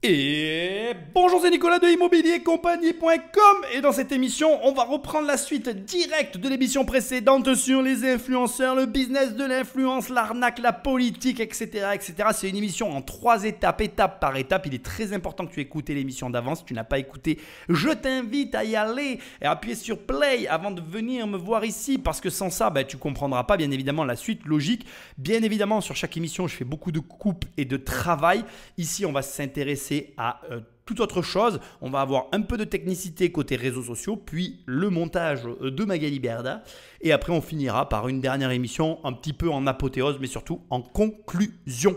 Et bonjour, c'est Nicolas de immobiliercompagnie.com et dans cette émission, on va reprendre la suite directe de l'émission précédente sur les influenceurs, le business de l'influence, l'arnaque, la politique, etc. etc. C'est une émission en 3 étapes, étape par étape. Il est très important que tu écoutes l'émission d'avance. Si tu n'as pas écouté, je t'invite à y aller et à appuyer sur play avant de venir me voir ici parce que sans ça, tu ne comprendras pas bien évidemment la suite logique. Bien évidemment, sur chaque émission, je fais beaucoup de coupes et de travail. Ici, on va s'intéresser à toute autre chose. On va avoir un peu de technicité côté réseaux sociaux, puis le montage de Magali Berda. Et après, on finira par une dernière émission un petit peu en apothéose, mais surtout en conclusion.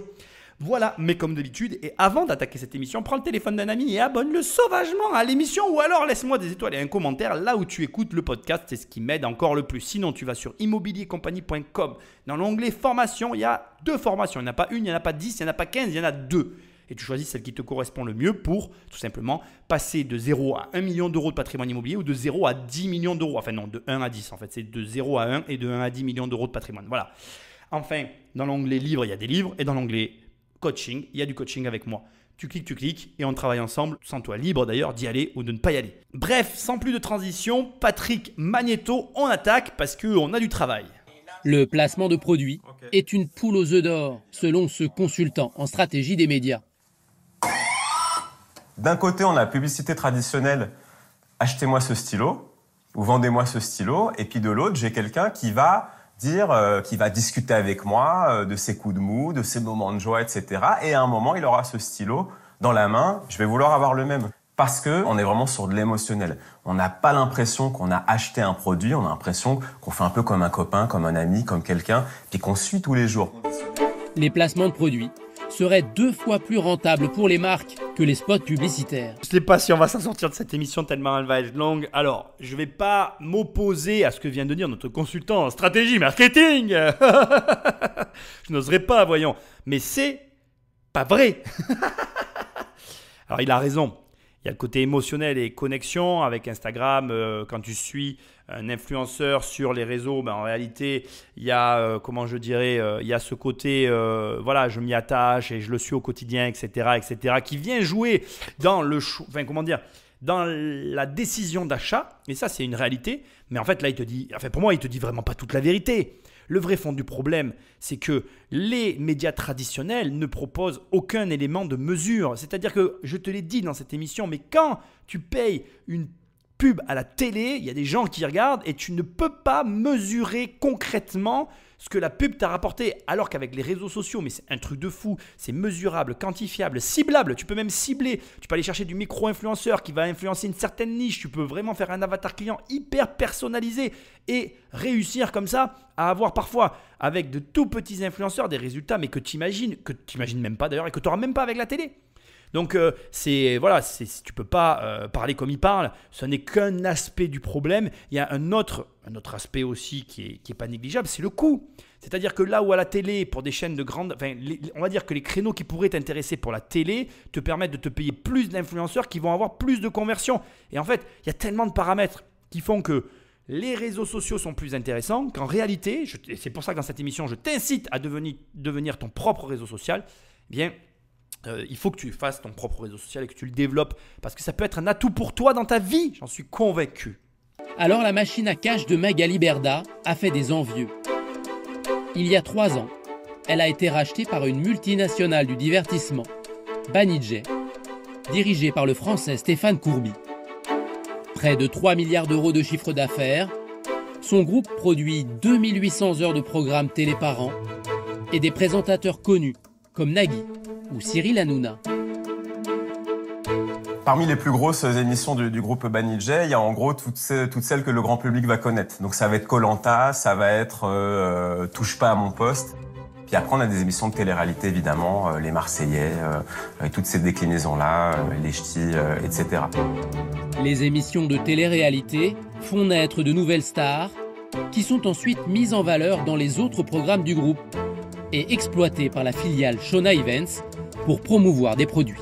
Voilà, mais comme d'habitude, et avant d'attaquer cette émission, prends le téléphone d'un ami et abonne-le sauvagement à l'émission ou alors laisse-moi des étoiles et un commentaire là où tu écoutes le podcast, c'est ce qui m'aide encore le plus. Sinon, tu vas sur immobiliercompagnie.com. Dans l'onglet formation, il y a 2 formations. Il n'y en a pas une, il n'y en a pas 10, il n'y en a pas 15, il y en a 2. Et tu choisis celle qui te correspond le mieux pour tout simplement passer de 0 à 1 million d'euros de patrimoine immobilier ou de 0 à 10 millions d'euros. Enfin non, de 1 à 10 en fait. C'est de 0 à 1 et de 1 à 10 millions d'euros de patrimoine. Voilà. Enfin, dans l'onglet livres, il y a des livres et dans l'onglet coaching, il y a du coaching avec moi. Tu cliques et on travaille ensemble, sans toi libre d'ailleurs d'y aller ou de ne pas y aller. Bref, sans plus de transition, Patrick Magnéto, on attaque parce qu'on a du travail. Le placement de produits est une poule aux œufs d'or, selon ce consultant en stratégie des médias. D'un côté, on a la publicité traditionnelle, achetez-moi ce stylo ou vendez-moi ce stylo. Et puis de l'autre, j'ai quelqu'un qui va dire, qui va discuter avec moi de ses coups de mou, de ses moments de joie, etc. Et à un moment, il aura ce stylo dans la main. Je vais vouloir avoir le même. Parce qu'on est vraiment sur de l'émotionnel. On n'a pas l'impression qu'on a acheté un produit, on a l'impression qu'on fait un peu comme un copain, comme un ami, comme quelqu'un, puis qu'on suit tous les jours. Les placements de produits seraient 2 fois plus rentables pour les marques que les spots publicitaires. Je ne sais pas si on va s'en sortir de cette émission tellement elle va être longue. Alors, je ne vais pas m'opposer à ce que vient de dire notre consultant en stratégie marketing. Je n'oserais pas, voyons. Mais c'est pas vrai. Alors, il a raison. Il y a le côté émotionnel et connexion avec Instagram. Quand tu suis un influenceur sur les réseaux, en réalité, il y a, il y a ce côté, voilà, je m'y attache et je le suis au quotidien, etc., qui vient jouer dans le, dans la décision d'achat. Et ça, c'est une réalité. Mais en fait, là, il te dit, pour moi, il te dit vraiment pas toute la vérité. Le vrai fond du problème, c'est que les médias traditionnels ne proposent aucun élément de mesure. C'est-à-dire que, je te l'ai dit dans cette émission, mais quand tu payes une pub à la télé, il y a des gens qui regardent et tu ne peux pas mesurer concrètement ce que la pub t'a rapporté. Alors qu'avec les réseaux sociaux, mais c'est un truc de fou, c'est mesurable, quantifiable, ciblable. Tu peux même cibler, tu peux aller chercher du micro-influenceur qui va influencer une certaine niche. Tu peux vraiment faire un avatar client hyper personnalisé et réussir comme ça à avoir parfois avec de tout petits influenceurs des résultats mais que tu imagines même pas d'ailleurs et que tu n'auras même pas avec la télé. Donc, tu ne peux pas parler comme il parle. Ce n'est qu'un aspect du problème. Il y a un autre aspect aussi qui est pas négligeable, c'est le coût. C'est-à-dire que là où à la télé, pour des chaînes de grande... on va dire que les créneaux qui pourraient t'intéresser pour la télé te permettent de te payer plus d'influenceurs qui vont avoir plus de conversions. Et en fait, il y a tellement de paramètres qui font que les réseaux sociaux sont plus intéressants qu'en réalité, et c'est pour ça que dans cette émission, je t'incite à devenir ton propre réseau social, il faut que tu fasses ton propre réseau social et que tu le développes parce que ça peut être un atout pour toi dans ta vie, j'en suis convaincu. Alors la machine à cash de Magali Berda a fait des envieux. Il y a 3 ans, elle a été rachetée par une multinationale du divertissement, Banijay, dirigée par le français Stéphane Courby. Près de 3 milliards d'euros de chiffre d'affaires, son groupe produit 2800 heures de programmes télé par an et des présentateurs connus comme Nagui ou Cyril Hanouna. Parmi les plus grosses émissions du groupe Banijay, il y a en gros toutes celles que le grand public va connaître. Donc ça va être Koh Lanta, ça va être Touche pas à mon poste. Puis après on a des émissions de télé-réalité évidemment, Les Marseillais, et toutes ces déclinaisons-là, Les Ch'tis, etc. Les émissions de télé-réalité font naître de nouvelles stars qui sont ensuite mises en valeur dans les autres programmes du groupe et exploitées par la filiale Shona Events pour promouvoir des produits.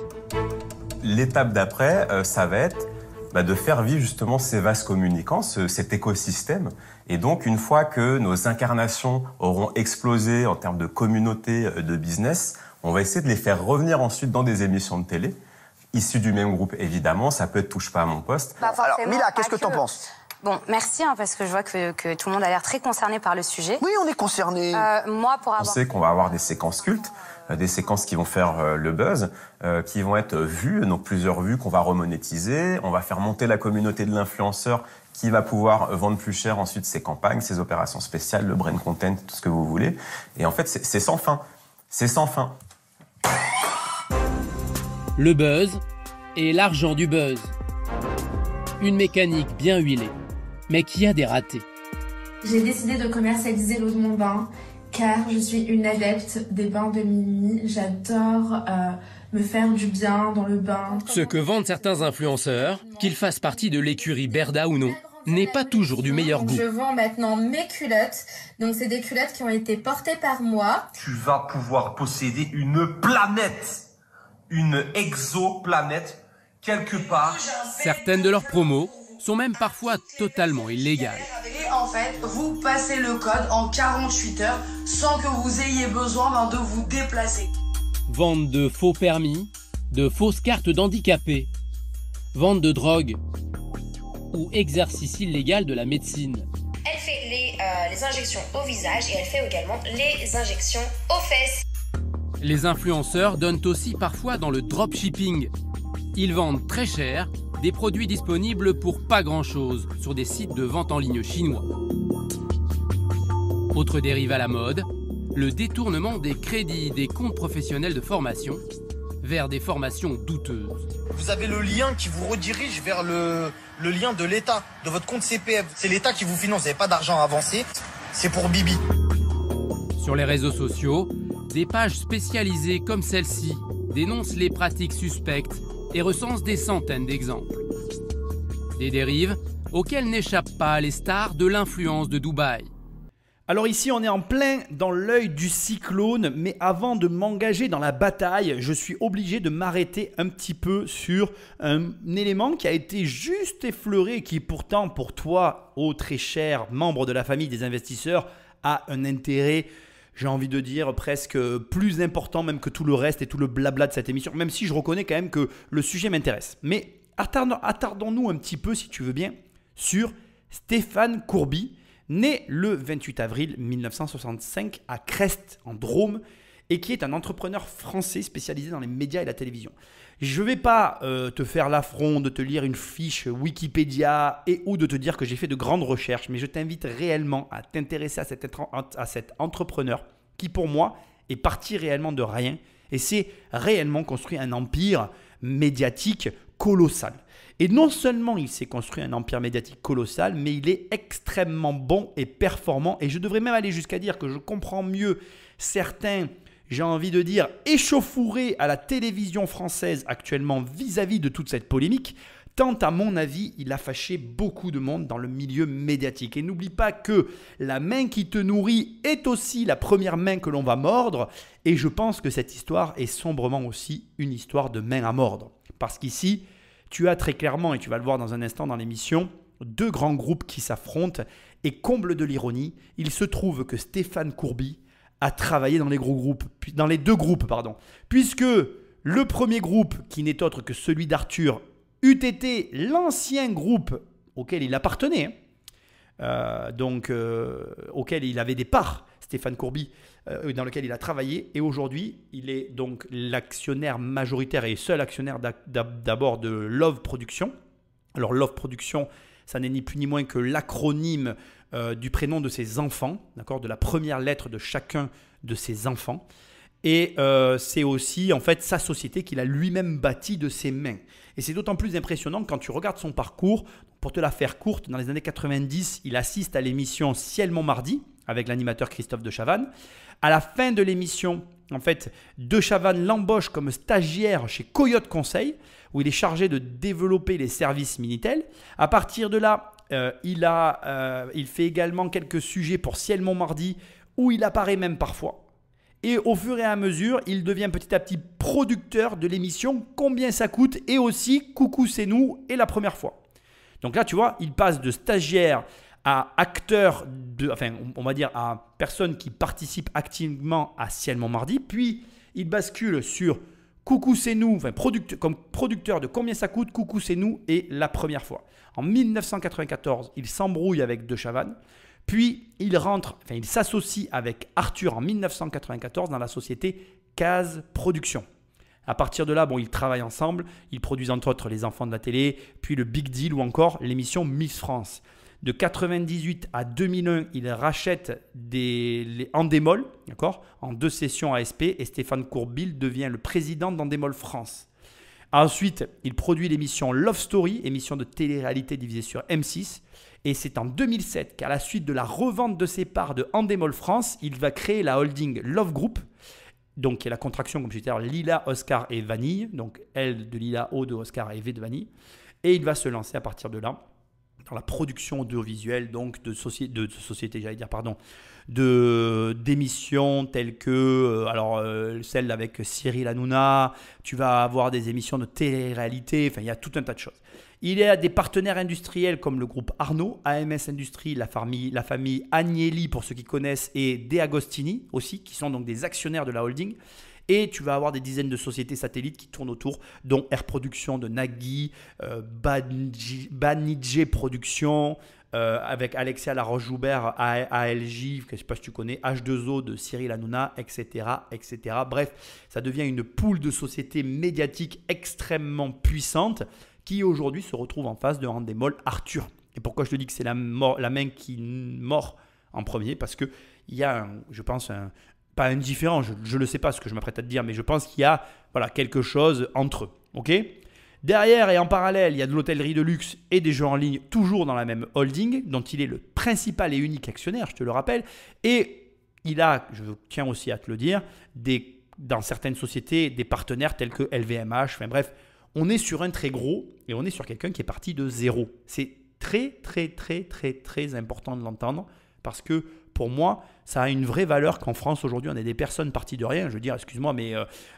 L'étape d'après, ça va être de faire vivre justement ces vases communicants, cet écosystème. Et donc, une fois que nos incarnations auront explosé en termes de communauté, de business, on va essayer de les faire revenir ensuite dans des émissions de télé issus du même groupe, évidemment. Ça peut être touche pas à mon poste. Alors, Mila, qu'est-ce que t'en penses? Bon, merci, parce que je vois que tout le monde a l'air très concerné par le sujet. Oui, on est concerné. Moi, pour On avoir... sait qu'on va avoir des séquences cultes, des séquences qui vont faire le buzz, qui vont être vues, donc plusieurs vues qu'on va remonétiser. On va faire monter la communauté de l'influenceur qui va pouvoir vendre plus cher ensuite ses campagnes, ses opérations spéciales, le brain content, tout ce que vous voulez. Et en fait, c'est sans fin. C'est sans fin. Le buzz et l'argent du buzz. Une mécanique bien huilée, mais qui a des ratés. J'ai décidé de commercialiser l'eau de mon bain car je suis une adepte des bains de minuit. J'adore me faire du bien dans le bain. Ce que vendent certains influenceurs, qu'ils fassent partie de l'écurie Berda ou non, n'est pas toujours du meilleur goût. Je vends maintenant mes culottes. Donc c'est des culottes qui ont été portées par moi. Tu vas pouvoir posséder une planète, une exoplanète quelque part. Certaines de leurs promos sont même parfois totalement illégales. Et en fait, vous passez le code en 48 heures sans que vous ayez besoin de vous déplacer. Vente de faux permis, de fausses cartes d'handicapés, vente de drogue ou exercice illégal de la médecine. Elle fait les injections au visage et elle fait également les injections aux fesses. Les influenceurs donnent aussi parfois dans le dropshipping. Ils vendent très cher des produits disponibles pour pas grand-chose sur des sites de vente en ligne chinois. Autre dérive à la mode, le détournement des crédits des comptes professionnels de formation vers des formations douteuses. Vous avez le lien qui vous redirige vers le lien de l'État, de votre compte CPF. C'est l'État qui vous finance, vous n'avez pas d'argent avancé, c'est pour Bibi. Sur les réseaux sociaux, des pages spécialisées comme celle-ci dénoncent les pratiques suspectes et recensent des centaines d'exemples. Des dérives auxquelles n'échappent pas les stars de l'influence de Dubaï. Alors ici, on est en plein dans l'œil du cyclone, mais avant de m'engager dans la bataille, je suis obligé de m'arrêter un petit peu sur un élément qui a été juste effleuré et qui pourtant pour toi, ô très cher membre de la famille des investisseurs, a un intérêt, j'ai envie de dire, presque plus important même que tout le reste et tout le blabla de cette émission, même si je reconnais quand même que le sujet m'intéresse. Mais attardons-nous un petit peu, si tu veux bien, sur Stéphane Courby, né le 28 avril 1965 à Crest, en Drôme, et qui est un entrepreneur français spécialisé dans les médias et la télévision. Je ne vais pas te faire l'affront de te lire une fiche Wikipédia et ou de te dire que j'ai fait de grandes recherches, mais je t'invite réellement à t'intéresser à cet entrepreneur qui, pour moi, est parti réellement de rien et s'est réellement construit un empire médiatique colossal. Et non seulement il s'est construit un empire médiatique colossal, mais il est extrêmement bon et performant. Et je devrais même aller jusqu'à dire que je comprends mieux certains, j'ai envie de dire, échauffourés à la télévision française actuellement vis-à-vis de toute cette polémique, tant à mon avis, il a fâché beaucoup de monde dans le milieu médiatique. Et n'oublie pas que la main qui te nourrit est aussi la première main que l'on va mordre. Et je pense que cette histoire est sombrement aussi une histoire de main à mordre. Parce qu'ici, tu as très clairement, et tu vas le voir dans un instant dans l'émission, deux grands groupes qui s'affrontent. Et comble de l'ironie, il se trouve que Stéphane Courby a travaillé dans les deux groupes, puisque le premier groupe, qui n'est autre que celui d'Arthur, eût été l'ancien groupe auquel il appartenait, auquel il avait des parts, Stéphane Courby, dans lequel il a travaillé. Et aujourd'hui, il est donc l'actionnaire majoritaire et seul actionnaire d'abord de Love Productions. Alors Love Productions, ça n'est ni plus ni moins que l'acronyme du prénom de ses enfants, d'accord, de la première lettre de chacun de ses enfants. Et c'est aussi en fait sa société qu'il a lui-même bâtie de ses mains. Et c'est d'autant plus impressionnant quand tu regardes son parcours. Pour te la faire courte, dans les années 90, il assiste à l'émission Ciel Montmardi avec l'animateur Christophe de Chavannes. À la fin de l'émission, en fait, de Chavannes l'embauche comme stagiaire chez Coyote Conseil, où il est chargé de développer les services Minitel. À partir de là, il fait également quelques sujets pour Ciel Montmardi, où il apparaît même parfois. Et au fur et à mesure, il devient petit à petit producteur de l'émission Combien ça coûte et aussi Coucou c'est nous et La Première fois. Donc là, tu vois, il passe de stagiaire à acteur, on va dire à personne qui participe activement à Ciel Montmardi. Puis, il bascule sur Coucou c'est nous, enfin, comme producteur de Combien ça coûte, Coucou c'est nous est la première fois. En 1994, il s'embrouille avec De Chavannes, puis il s'associe avec Arthur en 1994 dans la société Case Productions. À partir de là, ils travaillent ensemble, ils produisent entre autres Les Enfants de la télé, puis le Big Deal ou encore l'émission Miss France. De 98 à 2001, il rachète les Endemol, d'accord, en 2 sessions ASP, et Stéphane Courbil devient le président d'Endemol France. Ensuite, il produit l'émission Love Story, émission de télé-réalité diffusée sur M6. Et c'est en 2007 qu'à la suite de la revente de ses parts de Endemol France, il va créer la holding Love Group, donc qui est la contraction, comme je disais, Lila, Oscar et Vanille, donc L de Lila, O de Oscar et V de Vanille. Et il va se lancer à partir de là dans la production audiovisuelle, donc d'émissions telles que celle avec Cyril Hanouna. Tu vas avoir des émissions de télé-réalité, enfin il y a tout un tas de choses. Il y a des partenaires industriels comme le groupe Arnaud, AMS Industrie, la famille Agnelli pour ceux qui connaissent, et De Agostini aussi, qui sont donc des actionnaires de la holding. Et tu vas avoir des dizaines de sociétés satellites qui tournent autour, dont Air Production de Nagui, Banijé Production, avec Alexia Laroche-Joubert, ALJ, je ne sais pas si tu connais, H2O de Cyril Hanouna, etc., etc. Bref, ça devient une poule de sociétés médiatiques extrêmement puissantes qui aujourd'hui se retrouve en face de Endemol Arthur. Et pourquoi je te dis que c'est la main qui mord en premier? Parce qu'il y a, je pense, pas un différent, je ne le sais pas ce que je m'apprête à te dire, mais je pense qu'il y a quelque chose entre eux. Okay, derrière et en parallèle, il y a de l'hôtellerie de luxe et des jeux en ligne, toujours dans la même holding, dont il est le principal et unique actionnaire, je te le rappelle. Et il a, je tiens aussi à te le dire, dans certaines sociétés, des partenaires tels que LVMH. Enfin bref, on est sur un très gros et on est sur quelqu'un qui est parti de zéro. C'est très, très, très, très, très important de l'entendre parce que pour moi, ça a une vraie valeur qu'en France, aujourd'hui, on ait des personnes parties de rien. Je veux dire, excuse-moi, mais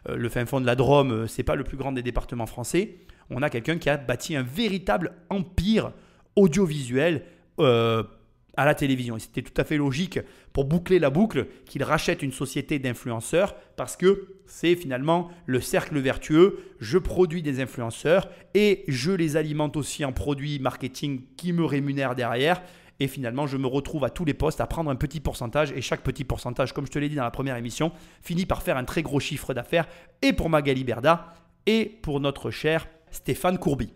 le fin fond de la Drôme, ce n'est pas le plus grand des départements français. On a quelqu'un qui a bâti un véritable empire audiovisuel à la télévision. Et c'était tout à fait logique, pour boucler la boucle, qu'il rachète une société d'influenceurs parce que c'est finalement le cercle vertueux. Je produis des influenceurs et je les alimente aussi en produits marketing qui me rémunèrent derrière. Et finalement, je me retrouve à tous les postes à prendre un petit pourcentage. Et chaque petit pourcentage, comme je te l'ai dit dans la première émission, finit par faire un très gros chiffre d'affaires. Et pour Magali Berda et pour notre cher Stéphane Courbil.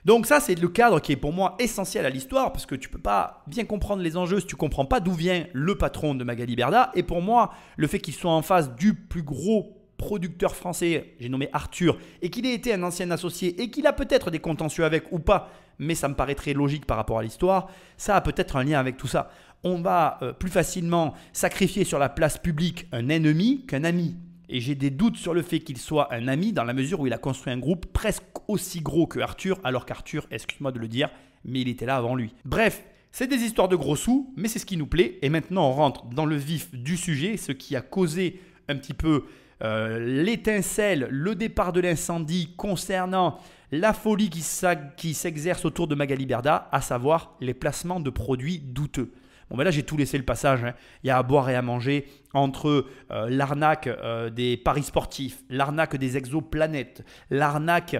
Donc ça, c'est le cadre qui est pour moi essentiel à l'histoire. Parce que tu ne peux pas bien comprendre les enjeux si tu ne comprends pas d'où vient le patron de Magali Berda. Et pour moi, le fait qu'il soit en face du plus gros producteur français, j'ai nommé Arthur, et qu'il ait été un ancien associé et qu'il a peut-être des contentieux avec ou pas, mais ça me paraît très logique par rapport à l'histoire, ça a peut-être un lien avec tout ça. On va plus facilement sacrifier sur la place publique un ennemi qu'un ami. Et j'ai des doutes sur le fait qu'il soit un ami dans la mesure où il a construit un groupe presque aussi gros que Arthur, alors qu'Arthur, excuse-moi de le dire, mais il était là avant lui. Bref, c'est des histoires de gros sous, mais c'est ce qui nous plaît. Et maintenant, on rentre dans le vif du sujet, ce qui a causé un petit peu l'étincelle, le départ de l'incendie concernant la folie qui s'exerce autour de Magali Berda, à savoir les placements de produits douteux. Bon, ben là, j'ai tout laissé le passage. Hein. Il y a à boire et à manger entre l'arnaque des paris sportifs, l'arnaque des exoplanètes, l'arnaque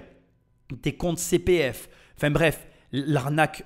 des comptes CPF. Enfin bref, l'arnaque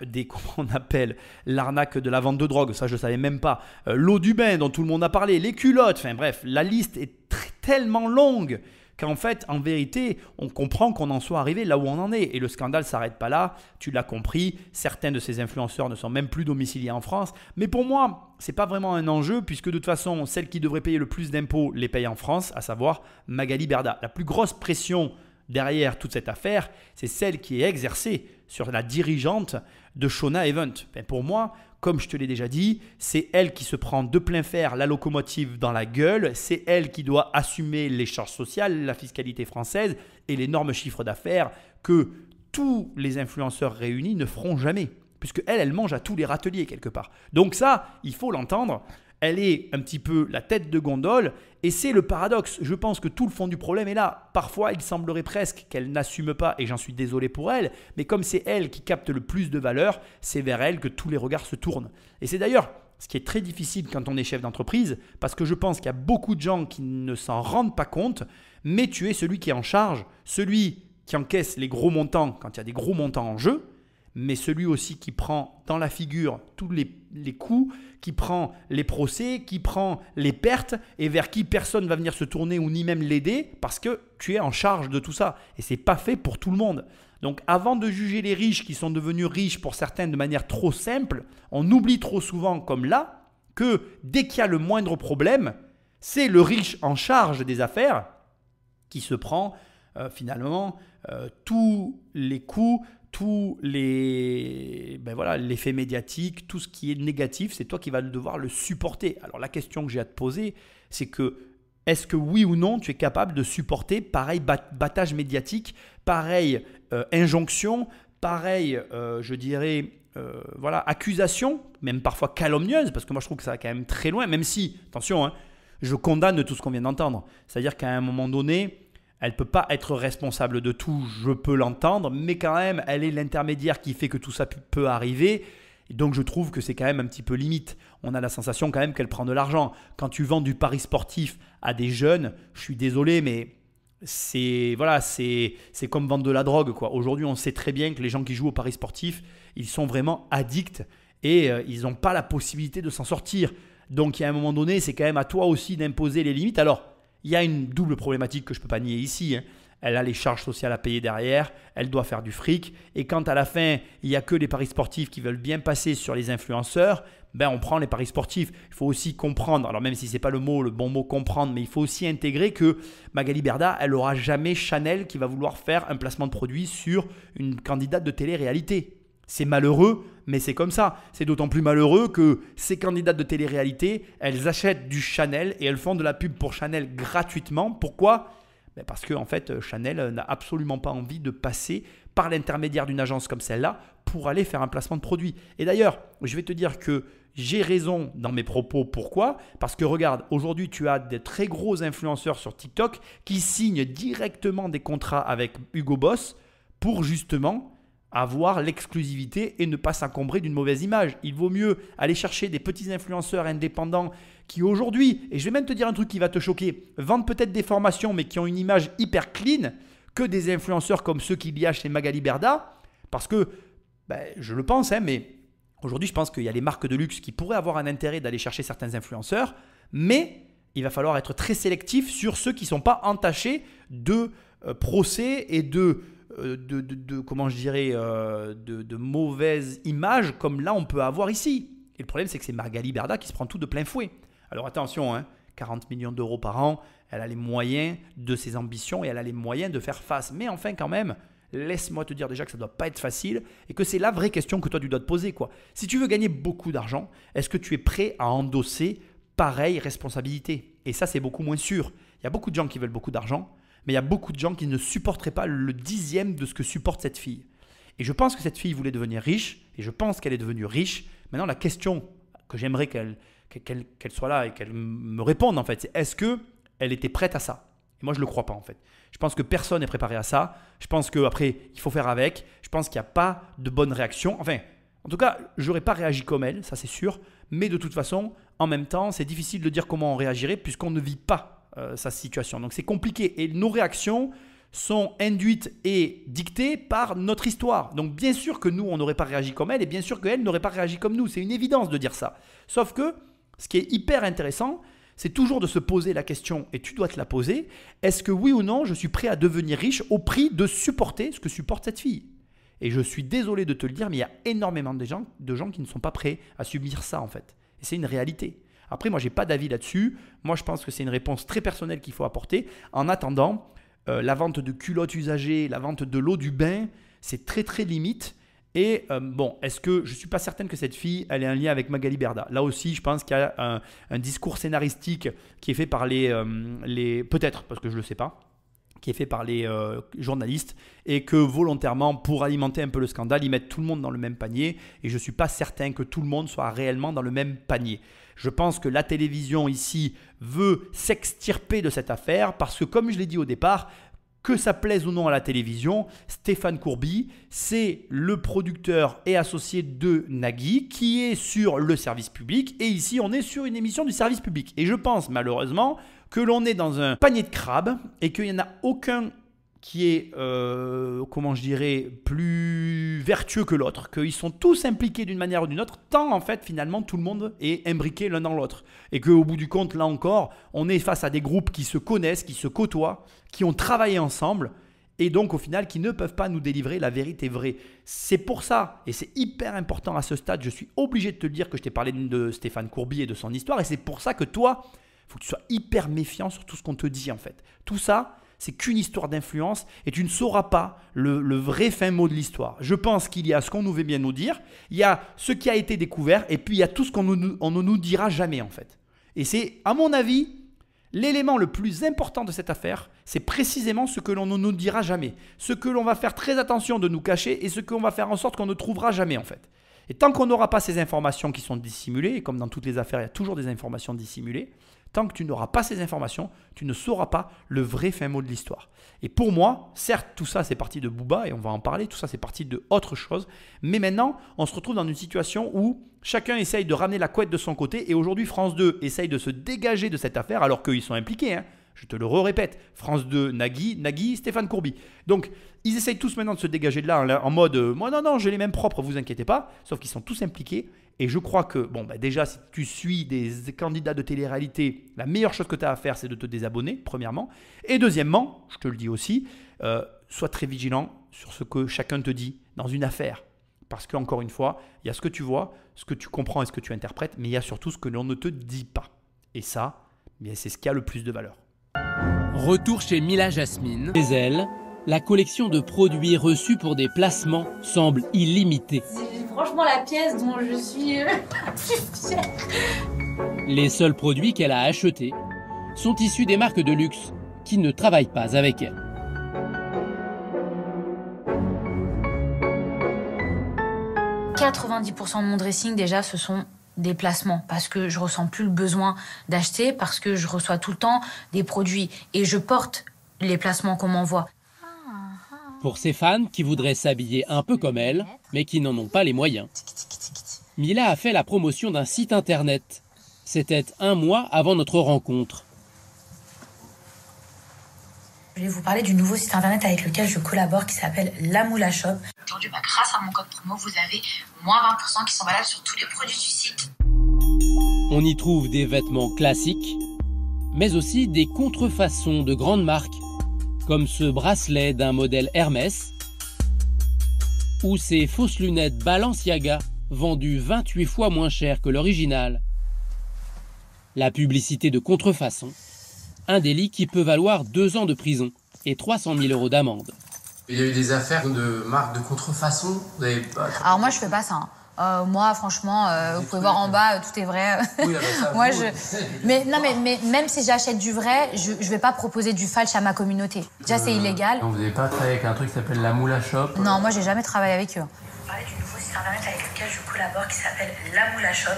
l'arnaque de la vente de drogue, ça je ne savais même pas. L'eau du bain dont tout le monde a parlé, les culottes. Enfin bref, la liste est tellement longue qu'en fait, en vérité, on comprend qu'on en soit arrivé là où on en est. Et le scandale ne s'arrête pas là, tu l'as compris, certains de ces influenceurs ne sont même plus domiciliés en France. Mais pour moi, ce n'est pas vraiment un enjeu puisque de toute façon, celle qui devrait payer le plus d'impôts les paye en France, à savoir Magali Berda. La plus grosse pression derrière toute cette affaire, c'est celle qui est exercée sur la dirigeante de Shona Event. Enfin, pour moi, comme je te l'ai déjà dit, c'est elle qui se prend de plein fer la locomotive dans la gueule, c'est elle qui doit assumer les charges sociales, la fiscalité française et l'énorme chiffre d'affaires que tous les influenceurs réunis ne feront jamais, puisque elle mange à tous les râteliers quelque part. Donc ça, il faut l'entendre. Elle est un petit peu la tête de gondole et c'est le paradoxe. Je pense que tout le fond du problème est là. Parfois, il semblerait presque qu'elle n'assume pas et j'en suis désolé pour elle. Mais comme c'est elle qui capte le plus de valeur, c'est vers elle que tous les regards se tournent. Et c'est d'ailleurs ce qui est très difficile quand on est chef d'entreprise parce que je pense qu'il y a beaucoup de gens qui ne s'en rendent pas compte. mais tu es celui qui est en charge, celui qui encaisse les gros montants quand il y a des gros montants en jeu, mais celui aussi qui prend dans la figure tous les coûts, qui prend les procès, qui prend les pertes et vers qui personne ne va venir se tourner ou ni même l'aider parce que tu es en charge de tout ça. Et ce n'est pas fait pour tout le monde. Donc avant de juger les riches qui sont devenus riches pour certains de manière trop simple, on oublie trop souvent comme là que dès qu'il y a le moindre problème, c'est le riche en charge des affaires qui se prend finalement tous les coûts, tous l'effet médiatique, tout ce qui est négatif, c'est toi qui vas devoir le supporter. Alors la question que j'ai à te poser, c'est que est-ce que oui ou non tu es capable de supporter pareil battage médiatique, pareil injonction, pareil je dirais accusation, même parfois calomnieuse, parce que moi je trouve que ça va quand même très loin, même si, attention, hein, je condamne tout ce qu'on vient d'entendre. C'est-à-dire qu'à un moment donné, elle ne peut pas être responsable de tout, je peux l'entendre, mais quand même, elle est l'intermédiaire qui fait que tout ça peut arriver. Et donc, je trouve que c'est quand même un petit peu limite. On a la sensation quand même qu'elle prend de l'argent. Quand tu vends du pari sportif à des jeunes, je suis désolé, mais c'est comme vendre de la drogue, quoi. Aujourd'hui, on sait très bien que les gens qui jouent au pari sportif, ils sont vraiment addicts et ils n'ont pas la possibilité de s'en sortir. Donc, il y a un moment donné, c'est quand même à toi aussi d'imposer les limites. Alors, il y a une double problématique que je ne peux pas nier ici. Hein. Elle a les charges sociales à payer derrière, elle doit faire du fric. Et quand à la fin, il n'y a que les paris sportifs qui veulent bien passer sur les influenceurs, on prend les paris sportifs. Il faut aussi comprendre, alors même si ce n'est pas le bon mot comprendre, mais il faut aussi intégrer que Magali Berda, elle n'aura jamais Chanel qui va vouloir faire un placement de produit sur une candidate de télé-réalité. C'est malheureux, mais c'est comme ça. C'est d'autant plus malheureux que ces candidates de télé-réalité, elles achètent du Chanel et elles font de la pub pour Chanel gratuitement. Pourquoi ? Parce que en fait, Chanel n'a absolument pas envie de passer par l'intermédiaire d'une agence comme celle-là pour aller faire un placement de produit. Et d'ailleurs, je vais te dire que j'ai raison dans mes propos. Pourquoi ? Parce que regarde, aujourd'hui, tu as des très gros influenceurs sur TikTok qui signent directement des contrats avec Hugo Boss pour justement avoir l'exclusivité et ne pas s'encombrer d'une mauvaise image. Il vaut mieux aller chercher des petits influenceurs indépendants qui aujourd'hui, et je vais même te dire un truc qui va te choquer, vendent peut-être des formations mais qui ont une image hyper clean que des influenceurs comme ceux qu'il y a chez Magali Berda, parce que, je le pense, hein, mais aujourd'hui je pense qu'il y a les marques de luxe qui pourraient avoir un intérêt d'aller chercher certains influenceurs, mais il va falloir être très sélectif sur ceux qui ne sont pas entachés de procès et de mauvaises images comme là on peut avoir ici. Et le problème, c'est que c'est Magali Berda qui se prend tout de plein fouet. Alors attention, hein, 40 millions d'euros par an, elle a les moyens de ses ambitions et elle a les moyens de faire face. Mais enfin quand même, laisse-moi te dire déjà que ça ne doit pas être facile et que c'est la vraie question que toi tu dois te poser, quoi. Si tu veux gagner beaucoup d'argent, est-ce que tu es prêt à endosser pareille responsabilité ? Et ça, c'est beaucoup moins sûr. Il y a beaucoup de gens qui veulent beaucoup d'argent, mais il y a beaucoup de gens qui ne supporteraient pas le 10e de ce que supporte cette fille. Et je pense que cette fille voulait devenir riche, et je pense qu'elle est devenue riche. Maintenant, la question que j'aimerais qu'elle soit là et qu'elle me réponde, en fait, c'est est-ce qu'elle était prête à ça ? Et moi, je ne le crois pas, en fait. Je pense que personne n'est préparé à ça. Je pense qu'après, il faut faire avec. Je pense qu'il n'y a pas de bonne réaction. Enfin, en tout cas, je n'aurais pas réagi comme elle, ça c'est sûr. Mais de toute façon, en même temps, c'est difficile de dire comment on réagirait puisqu'on ne vit pas sa situation. Donc c'est compliqué et nos réactions sont induites et dictées par notre histoire. Donc bien sûr que nous, on n'aurait pas réagi comme elle et bien sûr qu'elle n'aurait pas réagi comme nous. C'est une évidence de dire ça. Sauf que ce qui est hyper intéressant, c'est toujours de se poser la question et tu dois te la poser. Est-ce que oui ou non, je suis prêt à devenir riche au prix de supporter ce que supporte cette fille ? Et je suis désolé de te le dire, mais il y a énormément de gens qui ne sont pas prêts à subir ça en fait. Et c'est une réalité. Après, moi, je n'ai pas d'avis là-dessus. Moi, je pense que c'est une réponse très personnelle qu'il faut apporter. En attendant, la vente de culottes usagées, la vente de l'eau du bain, c'est très, très limite. Et est-ce que je ne suis pas certaine que cette fille, elle ait un lien avec Magali Berda. Là aussi, je pense qu'il y a un discours scénaristique qui est fait par les peut-être, parce que je ne le sais pas, qui est fait par les journalistes et que volontairement, pour alimenter un peu le scandale, ils mettent tout le monde dans le même panier et je ne suis pas certain que tout le monde soit réellement dans le même panier. Je pense que la télévision ici veut s'extirper de cette affaire parce que, comme je l'ai dit au départ, que ça plaise ou non à la télévision, Stéphane Courby, c'est le producteur et associé de Nagui qui est sur le service public et ici on est sur une émission du service public. Et je pense malheureusement que l'on est dans un panier de crabes et qu'il n'y en a aucun qui est, comment je dirais, plus vertueux que l'autre, qu'ils sont tous impliqués d'une manière ou d'une autre, tant en fait finalement tout le monde est imbriqué l'un dans l'autre. Et qu'au bout du compte, là encore, on est face à des groupes qui se connaissent, qui se côtoient, qui ont travaillé ensemble, et donc au final qui ne peuvent pas nous délivrer la vérité vraie. C'est pour ça, et c'est hyper important à ce stade, je suis obligé de te dire que je t'ai parlé de Stéphane Courby et de son histoire, et c'est pour ça que toi, il faut que tu sois hyper méfiant sur tout ce qu'on te dit en fait. Tout ça, c'est qu'une histoire d'influence et tu ne sauras pas le vrai fin mot de l'histoire. Je pense qu'il y a ce qu'on nous veut bien nous dire, il y a ce qui a été découvert et puis il y a tout ce qu'on ne nous dira jamais en fait. Et c'est, à mon avis, l'élément le plus important de cette affaire, c'est précisément ce que l'on ne nous dira jamais. Ce que l'on va faire très attention de nous cacher et ce qu'on va faire en sorte qu'on ne trouvera jamais en fait. Et tant qu'on n'aura pas ces informations qui sont dissimulées, et comme dans toutes les affaires, il y a toujours des informations dissimulées, tant que tu n'auras pas ces informations, tu ne sauras pas le vrai fin mot de l'histoire. Et pour moi, certes, tout ça, c'est parti de Booba, et on va en parler, tout ça, c'est parti de autre chose. Mais maintenant, on se retrouve dans une situation où chacun essaye de ramener la couette de son côté, et aujourd'hui, France 2 essaye de se dégager de cette affaire, alors qu'ils sont impliqués, hein. Je te le répète, France 2, Nagui, Stéphane Courby. Donc, ils essayent tous maintenant de se dégager de là en mode « moi non, j'ai les mêmes propres, vous inquiétez pas », sauf qu'ils sont tous impliqués. Et je crois que, déjà, si tu suis des candidats de télé-réalité, la meilleure chose que tu as à faire, c'est de te désabonner, premièrement. Et deuxièmement, je te le dis aussi, sois très vigilant sur ce que chacun te dit dans une affaire. Parce qu'encore une fois, il y a ce que tu vois, ce que tu comprends et ce que tu interprètes, mais il y a surtout ce que l'on ne te dit pas. Et ça, c'est ce qui a le plus de valeur. Retour chez Mila Jasmine. Chez elle, la collection de produits reçus pour des placements semble illimitée. C'est franchement la pièce dont je suis plus fière. Les seuls produits qu'elle a achetés sont issus des marques de luxe qui ne travaillent pas avec elle. « 90% de mon dressing, déjà, ce sont des placements parce que je ressens plus le besoin d'acheter, parce que je reçois tout le temps des produits et je porte les placements qu'on m'envoie. » Pour ces fans qui voudraient s'habiller un peu comme elle, mais qui n'en ont pas les moyens, Mila a fait la promotion d'un site internet. C'était 1 mois avant notre rencontre. Je vais vous parler du nouveau site internet avec lequel je collabore qui s'appelle La Moula Shop. Aujourd'hui, grâce à mon code promo, vous avez moins 20% qui sont valables sur tous les produits du site. On y trouve des vêtements classiques, mais aussi des contrefaçons de grandes marques, comme ce bracelet d'un modèle Hermès ou ces fausses lunettes Balenciaga vendues 28 fois moins cher que l'original. La publicité de contrefaçon, un délit qui peut valoir 2 ans de prison et 300 000 € d'amende. Il y a eu des affaires de marques de contrefaçon. Vous avez pas... Alors moi, je fais pas ça. Hein. Moi, franchement, vous pouvez voir en bas, tout est vrai. Oui, ça, moi, mais même si j'achète du vrai, je vais pas proposer du falche à ma communauté. Déjà, c'est illégal. Donc, vous n'avez pas travaillé avec un truc qui s'appelle La Moula Shop? Non, moi, j'ai jamais travaillé avec eux. Je vais parler du nouveau site internet avec lequel je collabore qui s'appelle La Moula Shop.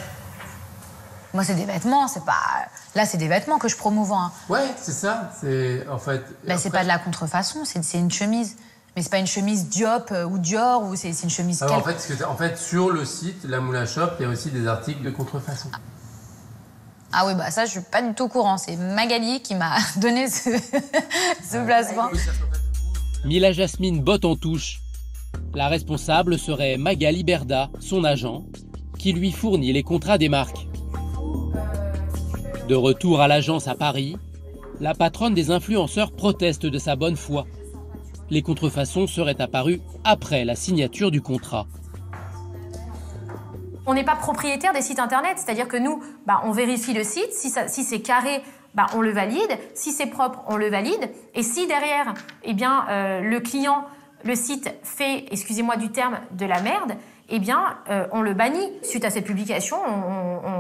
Moi, c'est des vêtements, c'est pas... Là, c'est des vêtements que je promouvois. Hein. Ouais, c'est ça. C'est en fait... Là, c'est pas de la contrefaçon, c'est une chemise. Mais c'est pas une chemise Diop ou Dior, ou c'est une chemise... Alors, en fait, sur le site La Moula Shop, il y a aussi des articles de contrefaçon. Ah oui, ça, je suis pas du tout au courant. C'est Magali qui m'a donné ce placement. Mila Jasmine botte en touche. La responsable serait Magali Berda, son agent, qui lui fournit les contrats des marques. De retour à l'agence à Paris, la patronne des influenceurs proteste de sa bonne foi. Les contrefaçons seraient apparues après la signature du contrat. On n'est pas propriétaire des sites internet, c'est-à-dire que nous, on vérifie le site, si c'est carré, on le valide, si c'est propre, on le valide, et si derrière, le client, le site fait, excusez-moi du terme, de la merde, on le bannit. Suite à cette publication,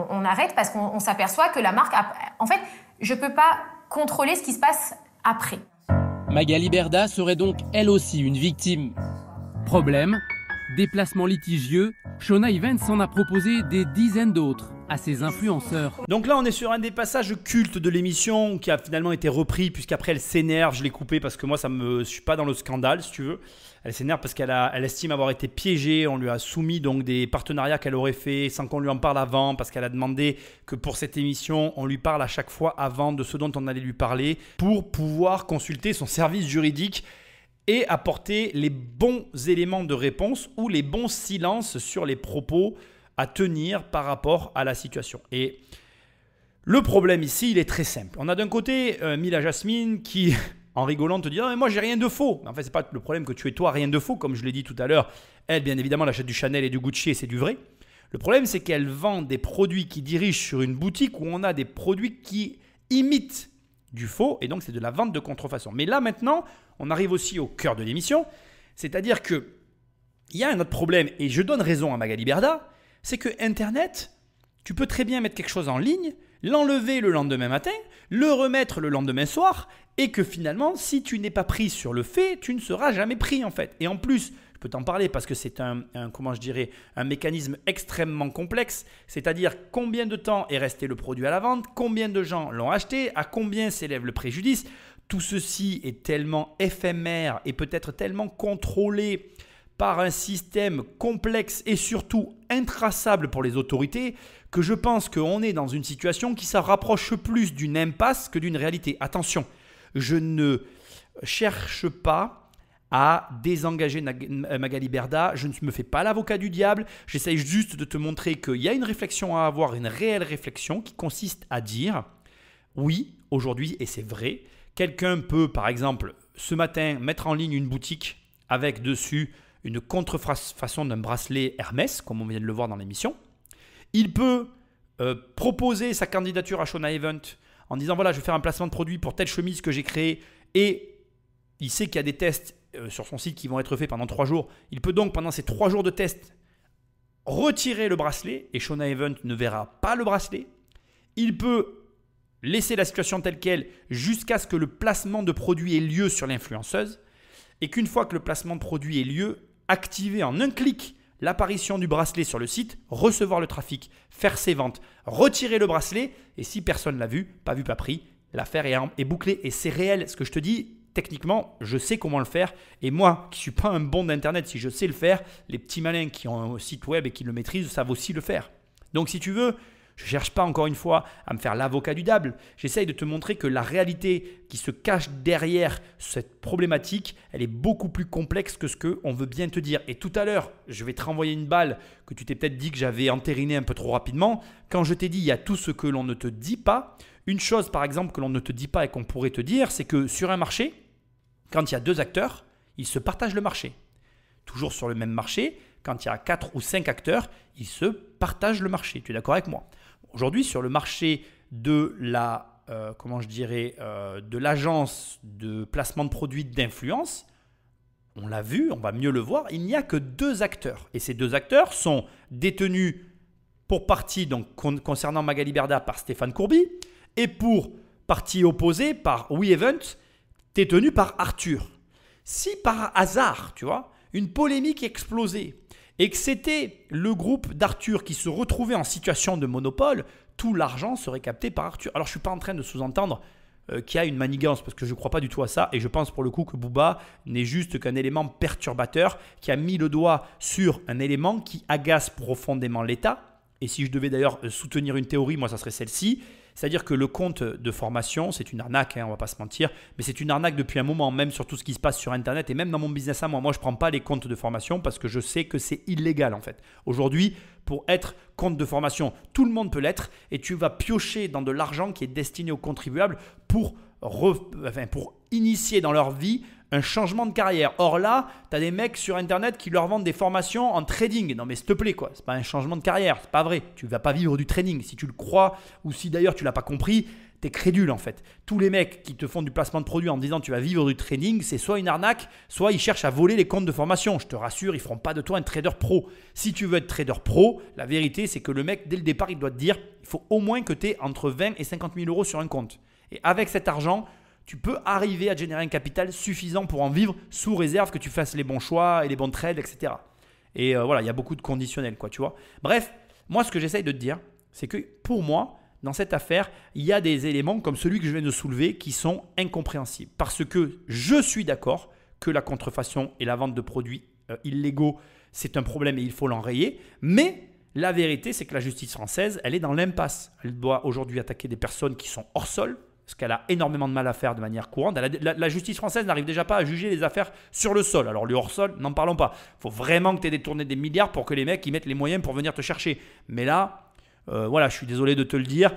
on arrête parce qu'on s'aperçoit que la marque En fait, je ne peux pas contrôler ce qui se passe après. Magali Berda serait donc elle aussi une victime. Problème, déplacement litigieux, Shona Evans en a proposé des dizaines d'autres à ses influenceurs. Donc là, on est sur un des passages cultes de l'émission qui a finalement été repris, puisqu'après elle s'énerve. Je l'ai coupé parce que moi, je suis pas dans le scandale, si tu veux. Elle s'énerve parce elle estime avoir été piégée. On lui a soumis donc des partenariats qu'elle aurait fait sans qu'on lui en parle avant, parce qu'elle a demandé que pour cette émission, on lui parle à chaque fois avant de ce dont on allait lui parler pour pouvoir consulter son service juridique et apporter les bons éléments de réponse ou les bons silences sur les propos à tenir par rapport à la situation. Et le problème ici, il est très simple. On a d'un côté Mila Jasmine qui, en rigolant, te dit « Non, mais moi, j'ai rien de faux. » En fait, ce n'est pas le problème que tu aies toi rien de faux, comme je l'ai dit tout à l'heure. Elle, bien évidemment, elle achète du Chanel et du Gucci et c'est du vrai. Le problème, c'est qu'elle vend des produits qui dirigent sur une boutique où on a des produits qui imitent du faux et donc c'est de la vente de contrefaçon. Mais là, maintenant, on arrive aussi au cœur de l'émission. C'est-à-dire qu'il y a un autre problème et je donne raison à Magali Berda. C'est que Internet, tu peux très bien mettre quelque chose en ligne, l'enlever le lendemain matin, le remettre le lendemain soir, et que finalement, si tu n'es pas pris sur le fait, tu ne seras jamais pris en fait. Et en plus, je peux t'en parler parce que c'est un mécanisme extrêmement complexe, c'est-à-dire combien de temps est resté le produit à la vente, combien de gens l'ont acheté, à combien s'élève le préjudice. Tout ceci est tellement éphémère et peut-être tellement contrôlé par un système complexe et surtout intraçable pour les autorités, que je pense qu'on est dans une situation qui se rapproche plus d'une impasse que d'une réalité. Attention, je ne cherche pas à désengager Magali Berda, je ne me fais pas l'avocat du diable, j'essaye juste de te montrer qu'il y a une réflexion à avoir, une réelle réflexion qui consiste à dire oui, aujourd'hui, et c'est vrai, quelqu'un peut par exemple ce matin mettre en ligne une boutique avec dessus une contrefaçon d'un bracelet Hermès, comme on vient de le voir dans l'émission. Il peut proposer sa candidature à Shona Event en disant voilà, je vais faire un placement de produit pour telle chemise que j'ai créée et il sait qu'il y a des tests sur son site qui vont être faits pendant 3 jours. Il peut donc pendant ces 3 jours de tests retirer le bracelet et Shona Event ne verra pas le bracelet. Il peut laisser la situation telle qu'elle jusqu'à ce que le placement de produit ait lieu sur l'influenceuse et qu'une fois que le placement de produit ait lieu, activer en un clic l'apparition du bracelet sur le site, recevoir le trafic, faire ses ventes, retirer le bracelet et si personne ne l'a vu, pas pris, l'affaire est bouclée et c'est réel. Ce que je te dis, techniquement, je sais comment le faire et moi qui ne suis pas un bon d'internet, si je sais le faire, les petits malins qui ont un site web et qui le maîtrisent savent aussi le faire. Donc si tu veux, je ne cherche pas encore une fois à me faire l'avocat du diable. J'essaye de te montrer que la réalité qui se cache derrière cette problématique, elle est beaucoup plus complexe que ce qu'on veut bien te dire. Et tout à l'heure, je vais te renvoyer une balle que tu t'es peut-être dit que j'avais entériné un peu trop rapidement. Quand je t'ai dit il y a tout ce que l'on ne te dit pas, une chose par exemple que l'on ne te dit pas et qu'on pourrait te dire, c'est que sur un marché, quand il y a 2 acteurs, ils se partagent le marché. Toujours sur le même marché, quand il y a 4 ou 5 acteurs, ils se partagent le marché. Tu es d'accord avec moi ? Aujourd'hui, sur le marché de l'agence de placement de produits d'influence, on l'a vu, on va mieux le voir, il n'y a que 2 acteurs. Et ces 2 acteurs sont détenus pour partie, donc concernant Magali Berda, par Stéphane Courby, et pour partie opposée par WeEvent, détenu par Arthur. Si par hasard, tu vois, une polémique explosait, et que c'était le groupe d'Arthur qui se retrouvait en situation de monopole, tout l'argent serait capté par Arthur. Alors je ne suis pas en train de sous-entendre qu'il y a une manigance, parce que je ne crois pas du tout à ça, et je pense pour le coup que Booba n'est juste qu'un élément perturbateur qui a mis le doigt sur un élément qui agace profondément l'État. Et si je devais d'ailleurs soutenir une théorie, moi ça serait celle-ci. C'est-à-dire que le compte de formation, c'est une arnaque, on ne va pas se mentir, mais c'est une arnaque depuis un moment, même sur tout ce qui se passe sur Internet et même dans mon business à moi. Moi, je ne prends pas les comptes de formation parce que je sais que c'est illégal en fait. Aujourd'hui, pour être compte de formation, tout le monde peut l'être et tu vas piocher dans de l'argent qui est destiné aux contribuables pour initier dans leur vie un changement de carrière. Or là, tu as des mecs sur Internet qui leur vendent des formations en trading. Non mais s'il te plaît, quoi, c'est pas un changement de carrière, c'est pas vrai. Tu ne vas pas vivre du trading. Si tu le crois ou si d'ailleurs tu ne l'as pas compris, tu es crédule en fait. Tous les mecs qui te font du placement de produits en disant tu vas vivre du trading, c'est soit une arnaque, soit ils cherchent à voler les comptes de formation. Je te rassure, ils ne feront pas de toi un trader pro. Si tu veux être trader pro, la vérité c'est que le mec, dès le départ, il doit te dire il faut au moins que tu aies entre 20 et 50 000 euros sur un compte. Et avec cet argent, tu peux arriver à générer un capital suffisant pour en vivre sous réserve que tu fasses les bons choix et les bons trades, etc. Et voilà, il y a beaucoup de conditionnels, quoi, tu vois. Bref, moi, ce que j'essaye de te dire, c'est que pour moi, dans cette affaire, il y a des éléments comme celui que je viens de soulever qui sont incompréhensibles. Parce que je suis d'accord que la contrefaçon et la vente de produits illégaux, c'est un problème et il faut l'enrayer. Mais la vérité, c'est que la justice française, elle est dans l'impasse. Elle doit aujourd'hui attaquer des personnes qui sont hors sol, ce qu'elle a énormément de mal à faire de manière courante. La justice française n'arrive déjà pas à juger les affaires sur le sol. Alors le hors-sol, n'en parlons pas. Il faut vraiment que tu aies détourné des milliards pour que les mecs y mettent les moyens pour venir te chercher. Mais là, voilà, je suis désolé de te le dire.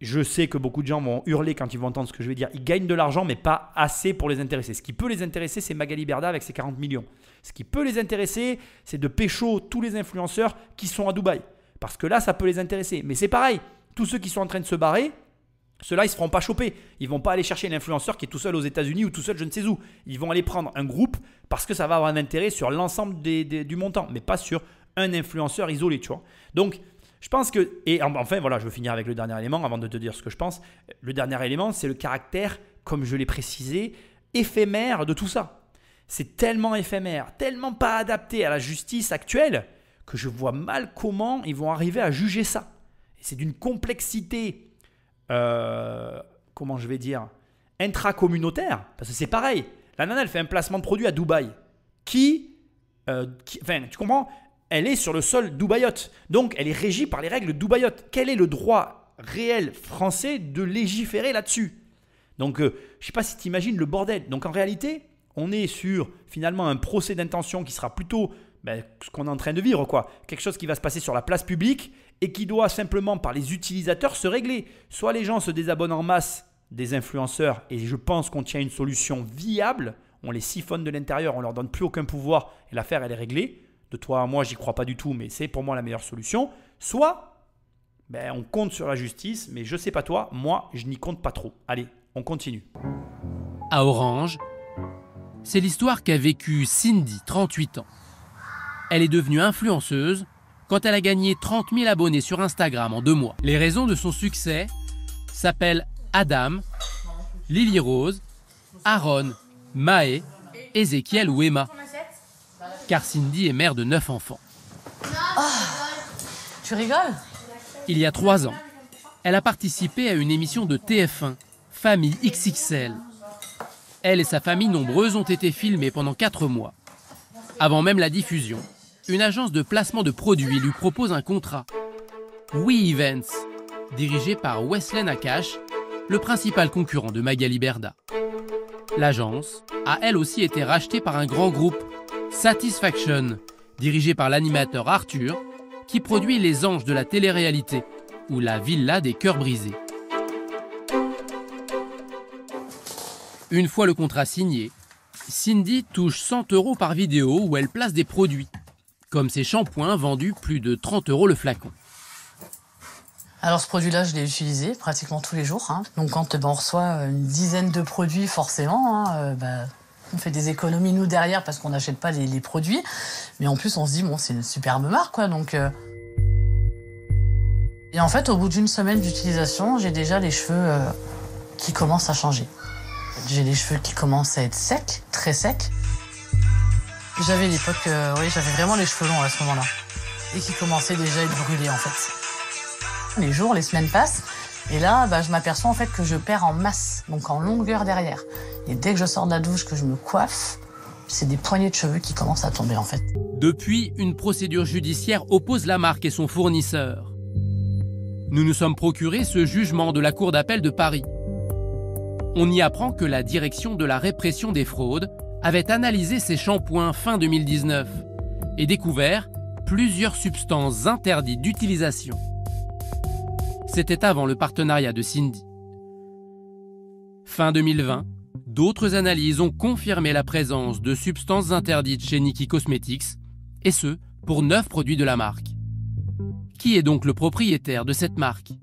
Je sais que beaucoup de gens vont hurler quand ils vont entendre ce que je vais dire. Ils gagnent de l'argent, mais pas assez pour les intéresser. Ce qui peut les intéresser, c'est Magali Berda avec ses 40 millions. Ce qui peut les intéresser, c'est de pécho tous les influenceurs qui sont à Dubaï. Parce que là, ça peut les intéresser. Mais c'est pareil, tous ceux qui sont en train de se barrer, ceux-là, ils ne se feront pas choper. Ils ne vont pas aller chercher l'influenceur qui est tout seul aux États-Unis ou tout seul je ne sais où. Ils vont aller prendre un groupe parce que ça va avoir un intérêt sur l'ensemble du montant, mais pas sur un influenceur isolé, tu vois. Donc, je pense que, et enfin voilà, je veux finir avec le dernier élément avant de te dire ce que je pense. Le dernier élément, c'est le caractère, comme je l'ai précisé, éphémère de tout ça. C'est tellement éphémère, tellement pas adapté à la justice actuelle que je vois mal comment ils vont arriver à juger ça. Et c'est d'une complexité, comment je vais dire, intracommunautaire, parce que c'est pareil. La nana, elle fait un placement de produit à Dubaï enfin, tu comprends ? Elle est sur le sol dubaïote. Donc, elle est régie par les règles dubaïotes. Quel est le droit réel français de légiférer là-dessus ? Donc, je ne sais pas si tu imagines le bordel. Donc, en réalité, on est sur finalement un procès d'intention qui sera plutôt ce qu'on est en train de vivre, quoi. Quelque chose qui va se passer sur la place publique et qui doit simplement, par les utilisateurs, se régler. Soit les gens se désabonnent en masse des influenceurs et je pense qu'on tient une solution viable. On les siphonne de l'intérieur, on ne leur donne plus aucun pouvoir et l'affaire, elle est réglée. De toi à moi, j'y crois pas du tout, mais c'est pour moi la meilleure solution. Soit, on compte sur la justice, mais je sais pas toi, moi, je n'y compte pas trop. Allez, on continue. À Orange, c'est l'histoire qu'a vécue Cindy, 38 ans. Elle est devenue influenceuse quand elle a gagné 30 000 abonnés sur Instagram en 2 mois. Les raisons de son succès s'appellent Adam, Lily Rose, Aaron, Maë, Ézéchiel ou Emma. Car Cindy est mère de 9 enfants. Oh, tu rigoles ? Il y a 3 ans, elle a participé à une émission de TF1, Famille XXL. Elle et sa famille nombreuse ont été filmées pendant 4 mois. Avant même la diffusion, une agence de placement de produits lui propose un contrat. We Events, dirigé par Wesley Nakache, le principal concurrent de Magali Berda. L'agence a elle aussi été rachetée par un grand groupe, Satisfaction, dirigé par l'animateur Arthur, qui produit Les Anges de la télé-réalité ou La Villa des cœurs brisés. Une fois le contrat signé, Cindy touche 100 € par vidéo où elle place des produits, comme ses shampoings vendus plus de 30 € le flacon. Alors ce produit-là, je l'ai utilisé pratiquement tous les jours. Donc quand on reçoit une dizaine de produits, forcément, on fait des économies nous derrière parce qu'on n'achète pas les produits. Mais en plus, on se dit, bon, c'est une superbe marque, quoi. Donc, Et en fait, au bout d'une semaine d'utilisation, j'ai déjà les cheveux qui commencent à changer. J'ai les cheveux qui commencent à être secs, très secs. J'avais l'époque, j'avais vraiment les cheveux longs à ce moment-là. Et qui commençaient déjà à être brûlés, en fait. Les jours, les semaines passent. Et là, je m'aperçois en fait que je perds en masse, donc en longueur derrière. Et dès que je sors de la douche, que je me coiffe, c'est des poignées de cheveux qui commencent à tomber en fait. Depuis, une procédure judiciaire oppose la marque et son fournisseur. Nous nous sommes procuré ce jugement de la Cour d'appel de Paris. On y apprend que la direction de la répression des fraudes avait analysé ces shampoings fin 2019 et découvert plusieurs substances interdites d'utilisation. C'était avant le partenariat de Cindy. Fin 2020, d'autres analyses ont confirmé la présence de substances interdites chez Nikki Cosmetics, et ce, pour 9 produits de la marque. Qui est donc le propriétaire de cette marque ?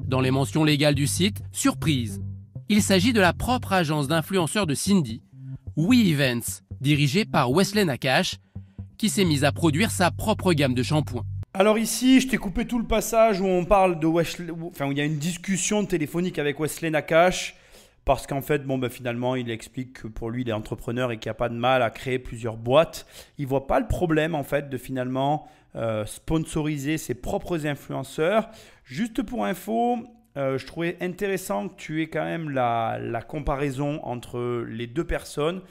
Dans les mentions légales du site, surprise, il s'agit de la propre agence d'influenceurs de Cindy, We Events, dirigée par Wesley Nakache, qui s'est mise à produire sa propre gamme de shampoings. Alors ici, je t'ai coupé tout le passage où on parle de Wesley, où il y a une discussion téléphonique avec Wesley Nakache parce qu'en fait, finalement, il explique que pour lui, il est entrepreneur et qu'il n'y a pas de mal à créer plusieurs boîtes. Il ne voit pas le problème en fait de finalement sponsoriser ses propres influenceurs. Juste pour info, je trouvais intéressant que tu aies quand même la comparaison entre les deux personnes.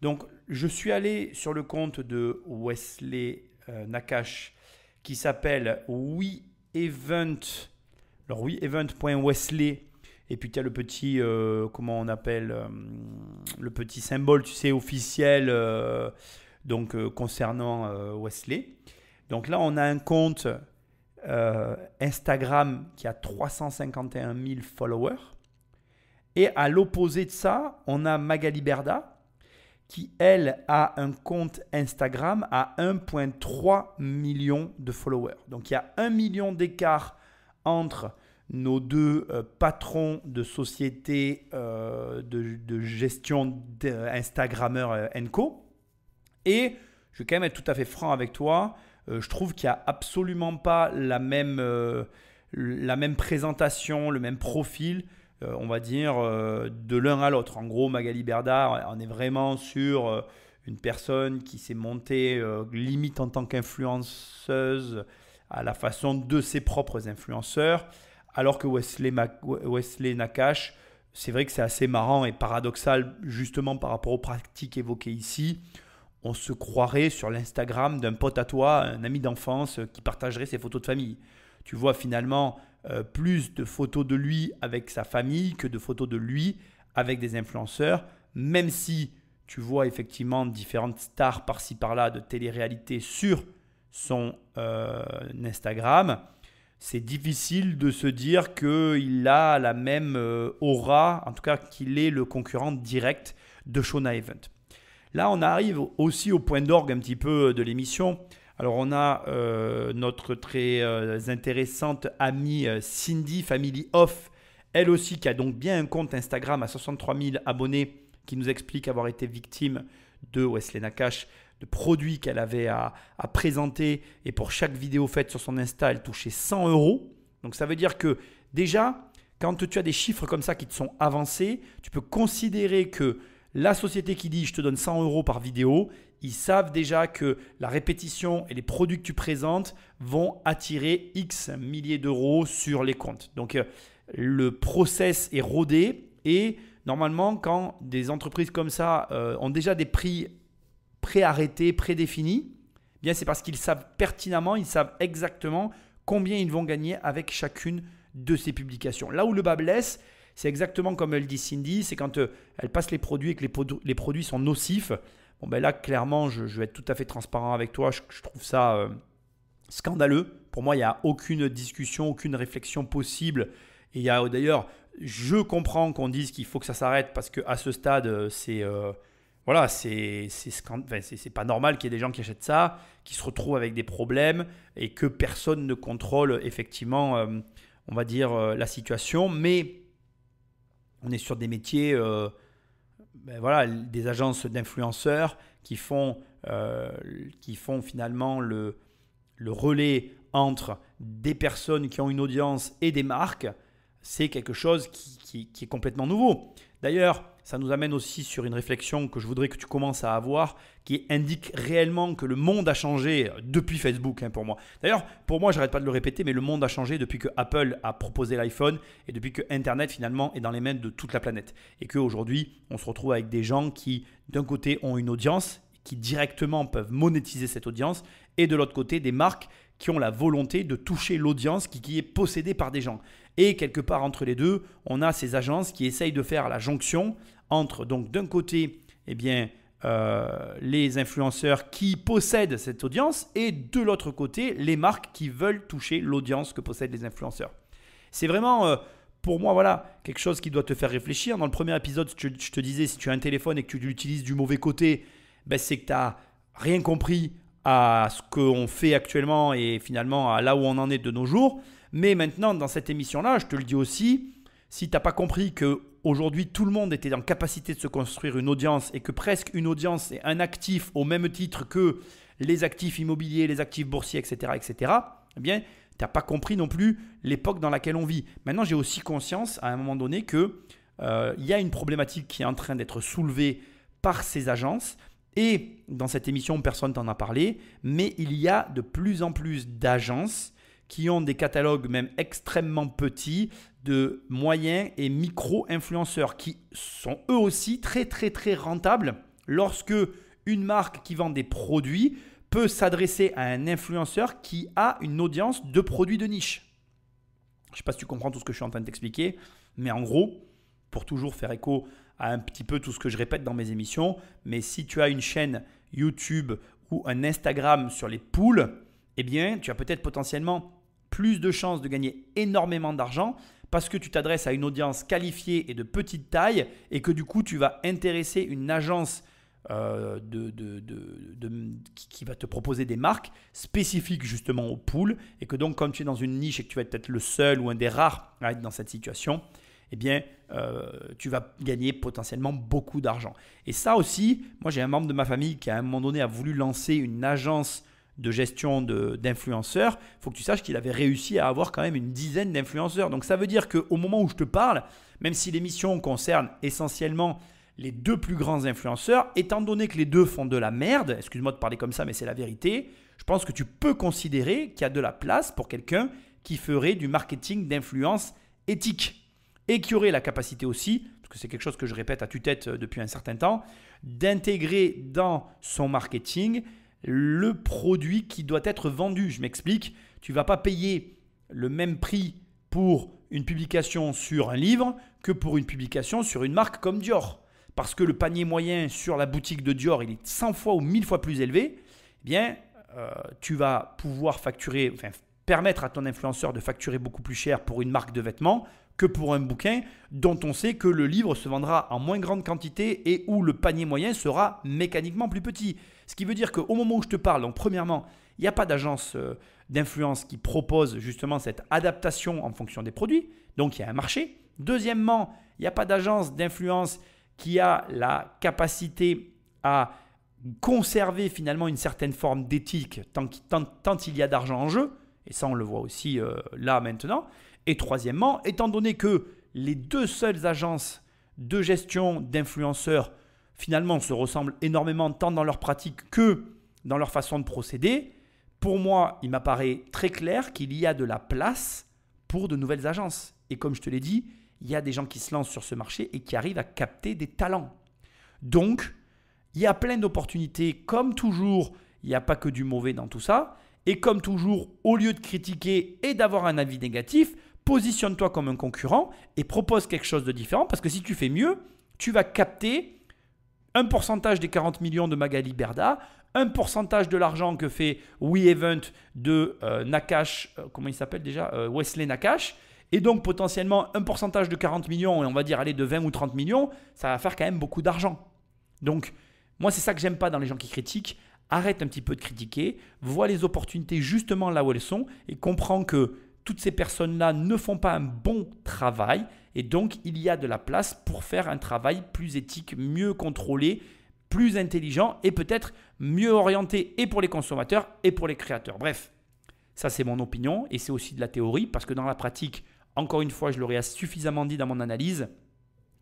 Donc, je suis allé sur le compte de Wesley Nakache qui s'appelle WeEvent. Alors, WeEvent.wesley. Et puis, tu as le petit, comment on appelle, le petit symbole, tu sais, officiel concernant Wesley. Donc là, on a un compte Instagram qui a 351 000 followers. Et à l'opposé de ça, on a Magali Berda qui, elle, a un compte Instagram à 1,3 million de followers. Donc, il y a 1 million d'écart entre nos deux patrons de société de gestion d'Instagrammeurs &Co. Et je vais quand même être tout à fait franc avec toi. Je trouve qu'il n'y a absolument pas la même présentation, le même profil, on va dire, de l'un à l'autre. En gros, Magali Berda, on est vraiment sur une personne qui s'est montée limite en tant qu'influenceuse à la façon de ses propres influenceurs, alors que Wesley Nakache, c'est vrai que c'est assez marrant et paradoxal justement par rapport aux pratiques évoquées ici. On se croirait sur l'Instagram d'un pote à toi, un ami d'enfance qui partagerait ses photos de famille. Tu vois finalement plus de photos de lui avec sa famille que de photos de lui avec des influenceurs, même si tu vois effectivement différentes stars par-ci par-là de télé-réalité sur son Instagram. C'est difficile de se dire qu'il a la même aura, en tout cas qu'il est le concurrent direct de Shona Event. Là, on arrive aussi au point d'orgue un petit peu de l'émission. Alors, on a notre très intéressante amie Cindy Family Off, elle aussi qui a donc bien un compte Instagram à 63 000 abonnés, qui nous explique avoir été victime de Wesley Nakache, de produits qu'elle avait à présenter. Et pour chaque vidéo faite sur son Insta, elle touchait 100 €. Donc, ça veut dire que déjà, quand tu as des chiffres comme ça qui te sont avancés, tu peux considérer que la société qui dit « je te donne 100 € par vidéo », ils savent déjà que la répétition et les produits que tu présentes vont attirer X milliers d'euros sur les comptes. Donc, le process est rodé et normalement, quand des entreprises comme ça ont déjà des prix préarrêtés, prédéfinis, bien c'est parce qu'ils savent pertinemment, ils savent exactement combien ils vont gagner avec chacune de ces publications. Là où le bas blesse, c'est exactement comme elle dit Cindy, c'est quand elle passe les produits et que les produits sont nocifs. Bon, ben là, clairement, je vais être tout à fait transparent avec toi. Je trouve ça scandaleux. Pour moi, il n'y a aucune discussion, aucune réflexion possible. Et il y a d'ailleurs, je comprends qu'on dise qu'il faut que ça s'arrête parce qu'à ce stade, c'est pas normal qu'il y ait des gens qui achètent ça, qui se retrouvent avec des problèmes et que personne ne contrôle effectivement, on va dire, la situation. Mais on est sur des métiers, des agences d'influenceurs qui font finalement le relais entre des personnes qui ont une audience et des marques. C'est quelque chose qui est complètement nouveau. D'ailleurs, ça nous amène aussi sur une réflexion que je voudrais que tu commences à avoir, qui indique réellement que le monde a changé depuis Facebook pour moi. D'ailleurs, pour moi, je n'arrête pas de le répéter, mais le monde a changé depuis que Apple a proposé l'iPhone et depuis que Internet finalement est dans les mains de toute la planète. Et qu'aujourd'hui, on se retrouve avec des gens qui, d'un côté, ont une audience, qui directement peuvent monétiser cette audience, et de l'autre côté, des marques qui ont la volonté de toucher l'audience qui est possédée par des gens. Et quelque part entre les deux, on a ces agences qui essayent de faire la jonction entre, donc d'un côté, les influenceurs qui possèdent cette audience et de l'autre côté, les marques qui veulent toucher l'audience que possèdent les influenceurs. C'est vraiment, pour moi, quelque chose qui doit te faire réfléchir. Dans le premier épisode, je te disais, si tu as un téléphone et que tu l'utilises du mauvais côté, c'est que tu n'as rien compris à ce qu'on fait actuellement et finalement à là où on en est de nos jours. Mais maintenant, dans cette émission-là, je te le dis aussi, si tu n'as pas compris qu'aujourd'hui, tout le monde était en capacité de se construire une audience et que presque une audience est un actif au même titre que les actifs immobiliers, les actifs boursiers, etc., eh bien, tu n'as pas compris non plus l'époque dans laquelle on vit. Maintenant, j'ai aussi conscience à un moment donné que il y a une problématique qui est en train d'être soulevée par ces agences. Et dans cette émission, personne t'en a parlé, mais il y a de plus en plus d'agences qui ont des catalogues même extrêmement petits de moyens et micro-influenceurs qui sont eux aussi très très très rentables lorsque une marque qui vend des produits peut s'adresser à un influenceur qui a une audience de produits de niche. Je ne sais pas si tu comprends tout ce que je suis en train de t'expliquer, mais en gros, pour toujours faire écho à un petit peu tout ce que je répète dans mes émissions, mais si tu as une chaîne YouTube ou un Instagram sur les poules, eh bien, tu as peut-être potentiellement plus de chances de gagner énormément d'argent parce que tu t'adresses à une audience qualifiée et de petite taille et que du coup, tu vas intéresser une agence qui va te proposer des marques spécifiques justement aux poules et que donc, comme tu es dans une niche et que tu vas être peut-être le seul ou un des rares à être dans cette situation, eh bien, tu vas gagner potentiellement beaucoup d'argent. Et ça aussi, moi j'ai un membre de ma famille qui à un moment donné a voulu lancer une agence de gestion d'influenceurs. Il faut que tu saches qu'il avait réussi à avoir quand même une dizaine d'influenceurs. Donc ça veut dire qu'au moment où je te parle, même si l'émission concerne essentiellement les deux plus grands influenceurs, étant donné que les deux font de la merde, excuse-moi de parler comme ça, mais c'est la vérité, je pense que tu peux considérer qu'il y a de la place pour quelqu'un qui ferait du marketing d'influence éthique. Et qui aurait la capacité aussi, parce que c'est quelque chose que je répète à tue-tête depuis un certain temps, d'intégrer dans son marketing le produit qui doit être vendu. Je m'explique, tu ne vas pas payer le même prix pour une publication sur un livre que pour une publication sur une marque comme Dior. Parce que le panier moyen sur la boutique de Dior, il est 100 fois ou 1000 fois plus élevé, eh bien, tu vas pouvoir permettre à ton influenceur de facturer beaucoup plus cher pour une marque de vêtements que pour un bouquin dont on sait que le livre se vendra en moins grande quantité et où le panier moyen sera mécaniquement plus petit. Ce qui veut dire qu'au moment où je te parle, donc premièrement, il n'y a pas d'agence d'influence qui propose justement cette adaptation en fonction des produits. Donc, il y a un marché. Deuxièmement, il n'y a pas d'agence d'influence qui a la capacité à conserver finalement une certaine forme d'éthique tant il y a d'argent en jeu. Et ça, on le voit aussi là maintenant. Et troisièmement, étant donné que les deux seules agences de gestion d'influenceurs finalement se ressemblent énormément tant dans leur pratique que dans leur façon de procéder, pour moi, il m'apparaît très clair qu'il y a de la place pour de nouvelles agences. Et comme je te l'ai dit, il y a des gens qui se lancent sur ce marché et qui arrivent à capter des talents. Donc, il y a plein d'opportunités. Comme toujours, il n'y a pas que du mauvais dans tout ça. Et comme toujours, au lieu de critiquer et d'avoir un avis négatif, positionne-toi comme un concurrent et propose quelque chose de différent parce que si tu fais mieux, tu vas capter un pourcentage des 40 millions de Magali Berda, un pourcentage de l'argent que fait WeEvent de Nakash, comment il s'appelle déjà, Wesley Nakash, et donc potentiellement un pourcentage de 40 millions et on va dire aller de 20 ou 30 millions, ça va faire quand même beaucoup d'argent. Donc moi c'est ça que j'aime pas dans les gens qui critiquent. Arrête un petit peu de critiquer, vois les opportunités justement là où elles sont et comprends que toutes ces personnes-là ne font pas un bon travail et donc il y a de la place pour faire un travail plus éthique, mieux contrôlé, plus intelligent et peut-être mieux orienté et pour les consommateurs et pour les créateurs. Bref, ça c'est mon opinion et c'est aussi de la théorie parce que dans la pratique, encore une fois, je l'aurais suffisamment dit dans mon analyse,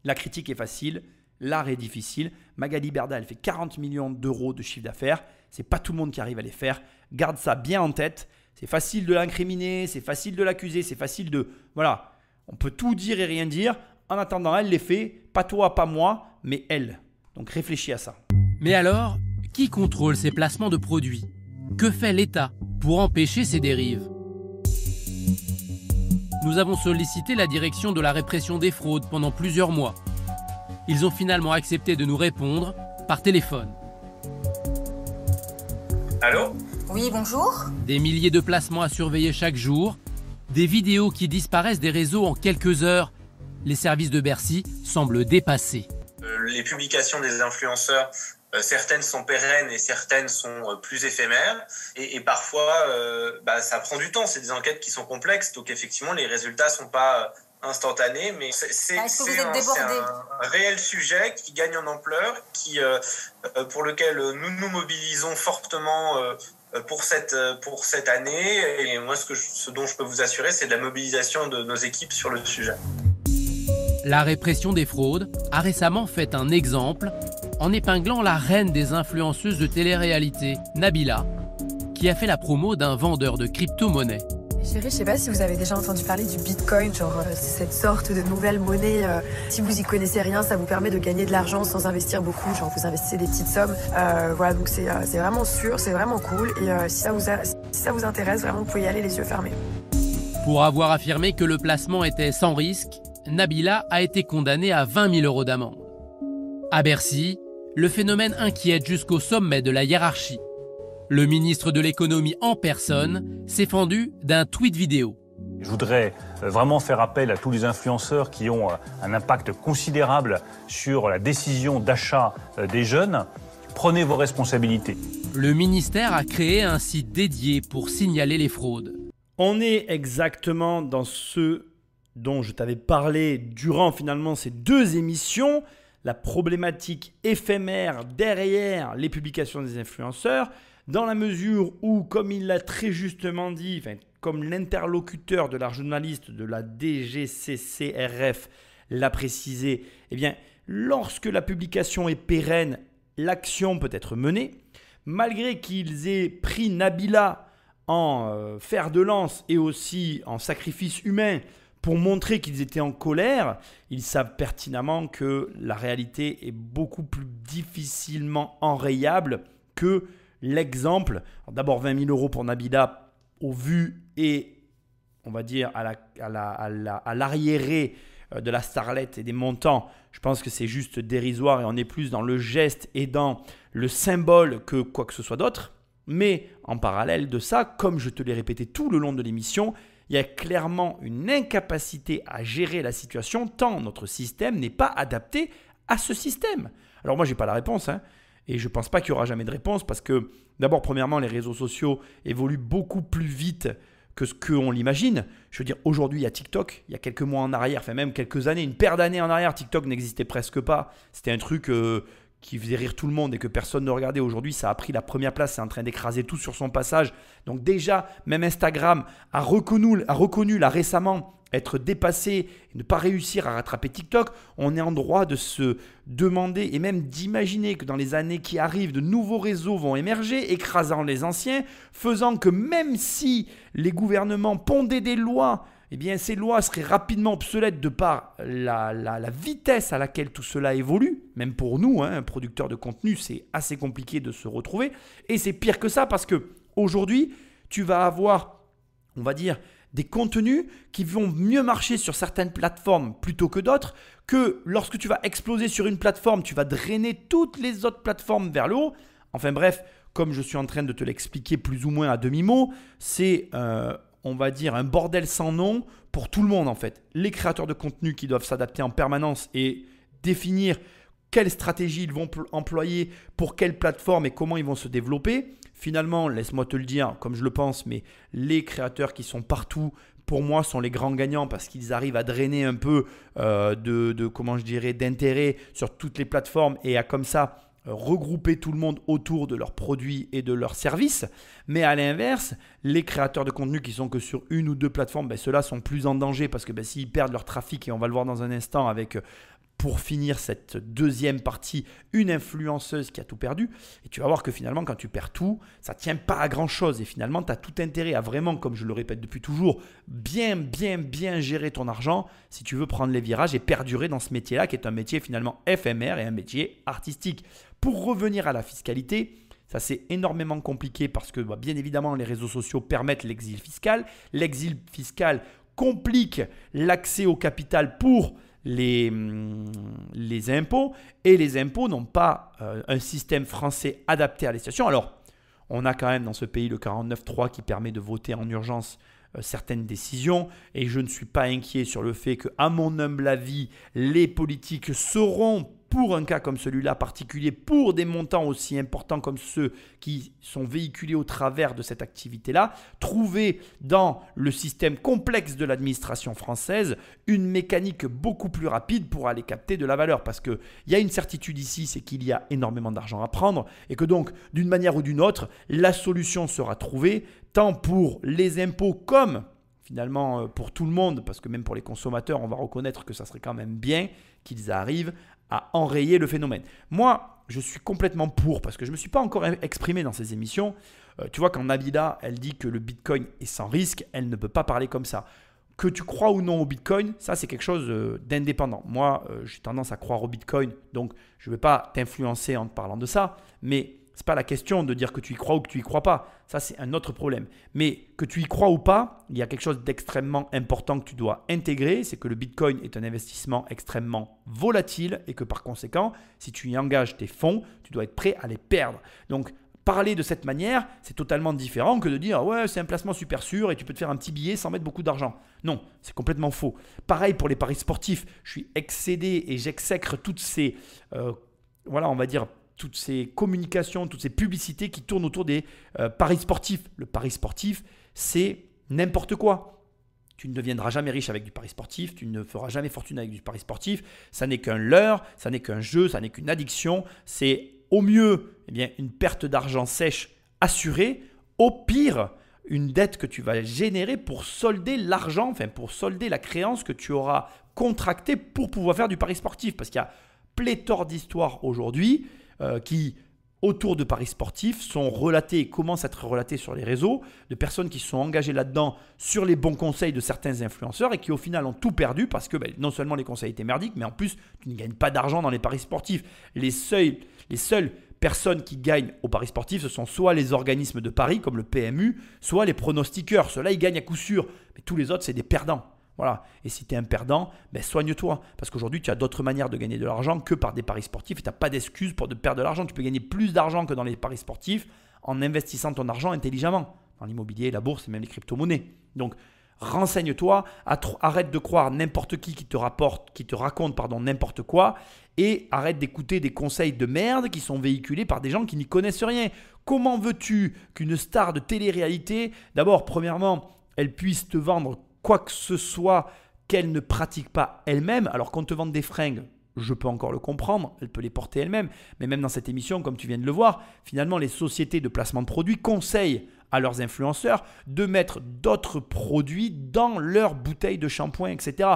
la critique est facile, l'art est difficile. Magali Berda, elle fait 40 millions d'euros de chiffre d'affaires. Ce n'est pas tout le monde qui arrive à les faire. Garde ça bien en tête. C'est facile de l'incriminer, c'est facile de l'accuser, c'est facile de… Voilà, on peut tout dire et rien dire. En attendant, elle les fait. Pas toi, pas moi, mais elle. Donc réfléchis à ça. Mais alors, qui contrôle ces placements de produits? Que fait l'État pour empêcher ces dérives? Nous avons sollicité la direction de la répression des fraudes pendant plusieurs mois. Ils ont finalement accepté de nous répondre par téléphone. Allô? Oui, bonjour. Des milliers de placements à surveiller chaque jour, des vidéos qui disparaissent des réseaux en quelques heures. Les services de Bercy semblent dépassés. Les publications des influenceurs, certaines sont pérennes et certaines sont plus éphémères. Et parfois, ça prend du temps. C'est des enquêtes qui sont complexes. Donc effectivement, les résultats ne sont pas instantanés. Mais c'est un réel sujet qui gagne en ampleur, pour lequel nous nous mobilisons fortement pour cette année. Et moi, ce dont je peux vous assurer, c'est de la mobilisation de nos équipes sur le sujet. La répression des fraudes a récemment fait un exemple en épinglant la reine des influenceuses de télé-réalité, Nabila, qui a fait la promo d'un vendeur de crypto-monnaies. Chérie, je sais pas si vous avez déjà entendu parler du Bitcoin, c'est cette sorte de nouvelle monnaie. Si vous y connaissez rien, ça vous permet de gagner de l'argent sans investir beaucoup. Vous investissez des petites sommes. Voilà, donc c'est vraiment sûr, c'est vraiment cool. Et si ça vous intéresse, vraiment, vous pouvez y aller les yeux fermés. Pour avoir affirmé que le placement était sans risque, Nabila a été condamnée à 20 000 € d'amende. À Bercy, le phénomène inquiète jusqu'au sommet de la hiérarchie. Le ministre de l'économie en personne s'est fendu d'un tweet vidéo. Je voudrais vraiment faire appel à tous les influenceurs qui ont un impact considérable sur la décision d'achat des jeunes. Prenez vos responsabilités. Le ministère a créé un site dédié pour signaler les fraudes. On est exactement dans ce dont je t'avais parlé durant finalement ces 2 émissions, la problématique éphémère derrière les publications des influenceurs, dans la mesure où, comme il l'a très justement dit, comme l'interlocuteur de la journaliste de la DGCCRF l'a précisé, eh bien, lorsque la publication est pérenne, l'action peut être menée. Malgré qu'ils aient pris Nabila en fer de lance et aussi en sacrifice humain pour montrer qu'ils étaient en colère, ils savent pertinemment que la réalité est beaucoup plus difficilement enrayable que l'exemple. D'abord 20 000 € pour Nabila au vu et on va dire à l'arriéré de la starlette et des montants. Je pense que c'est juste dérisoire et on est plus dans le geste et dans le symbole que quoi que ce soit d'autre. Mais en parallèle de ça, comme je te l'ai répété tout le long de l'émission, il y a clairement une incapacité à gérer la situation tant notre système n'est pas adapté à ce système. Alors moi, je n'ai pas la réponse et je ne pense pas qu'il y aura jamais de réponse parce que d'abord, premièrement, les réseaux sociaux évoluent beaucoup plus vite que ce qu'on l'imagine. Je veux dire, aujourd'hui, il y a TikTok. Il y a quelques mois en arrière, enfin même quelques années, une paire d'années en arrière, TikTok n'existait presque pas. C'était un truc qui faisait rire tout le monde et que personne ne regardait. Aujourd'hui, ça a pris la première place, c'est en train d'écraser tout sur son passage. Donc déjà, même Instagram a reconnu là récemment être dépassé et ne pas réussir à rattraper TikTok. On est en droit de se demander et même d'imaginer que dans les années qui arrivent, de nouveaux réseaux vont émerger, écrasant les anciens, faisant que même si les gouvernements pondaient des lois, eh bien, ces lois seraient rapidement obsolètes de par la vitesse à laquelle tout cela évolue. Même pour nous, un producteur de contenu, c'est assez compliqué de se retrouver. Et c'est pire que ça parce qu'aujourd'hui, tu vas avoir, on va dire, des contenus qui vont mieux marcher sur certaines plateformes plutôt que d'autres, que lorsque tu vas exploser sur une plateforme, tu vas drainer toutes les autres plateformes vers le haut. Enfin bref, comme je suis en train de te l'expliquer plus ou moins à demi-mot, c'est on va dire un bordel sans nom pour tout le monde en fait. Les créateurs de contenu qui doivent s'adapter en permanence et définir quelle stratégie ils vont employer pour quelle plateforme et comment ils vont se développer. Finalement, laisse-moi te le dire comme je le pense, mais les créateurs qui sont partout, pour moi, sont les grands gagnants parce qu'ils arrivent à drainer un peu d'intérêt sur toutes les plateformes et à comme ça regrouper tout le monde autour de leurs produits et de leurs services. Mais à l'inverse, les créateurs de contenu qui sont que sur 1 ou 2 plateformes, ceux-là sont plus en danger parce que s'ils perdent leur trafic, et on va le voir dans un instant avec, pour finir cette deuxième partie, une influenceuse qui a tout perdu. Et tu vas voir que finalement, quand tu perds tout, ça ne tient pas à grand-chose. Et finalement, tu as tout intérêt à vraiment, comme je le répète depuis toujours, bien gérer ton argent si tu veux prendre les virages et perdurer dans ce métier-là qui est un métier finalement éphémère et un métier artistique. Pour revenir à la fiscalité, ça c'est énormément compliqué parce que bien évidemment les réseaux sociaux permettent l'exil fiscal. L'exil fiscal complique l'accès au capital pour les impôts et les impôts n'ont pas un système français adapté à la situation. Alors, on a quand même dans ce pays le 49.3 qui permet de voter en urgence certaines décisions et je ne suis pas inquiet sur le fait qu'à mon humble avis, les politiques seront pour un cas comme celui-là particulier, pour des montants aussi importants comme ceux qui sont véhiculés au travers de cette activité-là, trouver dans le système complexe de l'administration française une mécanique beaucoup plus rapide pour aller capter de la valeur. Parce qu'il y a une certitude ici, c'est qu'il y a énormément d'argent à prendre et que donc, d'une manière ou d'une autre, la solution sera trouvée tant pour les impôts comme finalement pour tout le monde, parce que même pour les consommateurs, on va reconnaître que ça serait quand même bien qu'ils arrivent à enrayer le phénomène. Moi, je suis complètement pour, parce que je ne me suis pas encore exprimé dans ces émissions. Tu vois, quand Nabila, elle dit que le Bitcoin est sans risque, elle ne peut pas parler comme ça. Que tu crois ou non au Bitcoin, ça c'est quelque chose d'indépendant. Moi, j'ai tendance à croire au Bitcoin, donc je ne vais pas t'influencer en te parlant de ça, mais ce n'est pas la question de dire que tu y crois ou que tu y crois pas. Ça, c'est un autre problème. Mais que tu y crois ou pas, il y a quelque chose d'extrêmement important que tu dois intégrer, c'est que le Bitcoin est un investissement extrêmement volatile et que par conséquent, si tu y engages tes fonds, tu dois être prêt à les perdre. Donc, parler de cette manière, c'est totalement différent que de dire « ouais, c'est un placement super sûr et tu peux te faire un petit billet sans mettre beaucoup d'argent ». Non, c'est complètement faux. Pareil pour les paris sportifs. Je suis excédé et j'exècre toutes ces, on va dire, toutes ces communications, toutes ces publicités qui tournent autour des paris sportifs. Le pari sportif, c'est n'importe quoi. Tu ne deviendras jamais riche avec du pari sportif, tu ne feras jamais fortune avec du pari sportif. Ça n'est qu'un leurre, ça n'est qu'un jeu, ça n'est qu'une addiction. C'est au mieux une perte d'argent sèche assurée, au pire une dette que tu vas générer pour solder l'argent, pour solder la créance que tu auras contractée pour pouvoir faire du pari sportif. Parce qu'il y a pléthore d'histoires aujourd'hui qui, autour de paris sportifs, sont relatées et commencent à être relatées sur les réseaux, de personnes qui sont engagées là-dedans sur les bons conseils de certains influenceurs et qui au final ont tout perdu parce que non seulement les conseils étaient merdiques, mais en plus tu ne gagnes pas d'argent dans les paris sportifs. Les seules personnes qui gagnent au paris sportif, ce sont soit les organismes de paris comme le PMU, soit les pronostiqueurs. Ceux-là, ils gagnent à coup sûr, mais tous les autres, c'est des perdants. Voilà. Et si tu es un perdant, soigne-toi. Parce qu'aujourd'hui, tu as d'autres manières de gagner de l'argent que par des paris sportifs et tu n'as pas d'excuse pour de perdre de l'argent. Tu peux gagner plus d'argent que dans les paris sportifs en investissant ton argent intelligemment. Dans l'immobilier, la bourse et même les crypto-monnaies. Donc, renseigne-toi, arrête de croire n'importe qui te raconte n'importe quoi et arrête d'écouter des conseils de merde qui sont véhiculés par des gens qui n'y connaissent rien. Comment veux-tu qu'une star de télé-réalité, d'abord, premièrement, elle puisse te vendre quoi que ce soit qu'elle ne pratique pas elle-même, alors qu'on te vende des fringues, je peux encore le comprendre, elle peut les porter elle-même, mais même dans cette émission, comme tu viens de le voir, finalement les sociétés de placement de produits conseillent à leurs influenceurs de mettre d'autres produits dans leurs bouteilles de shampoing, etc.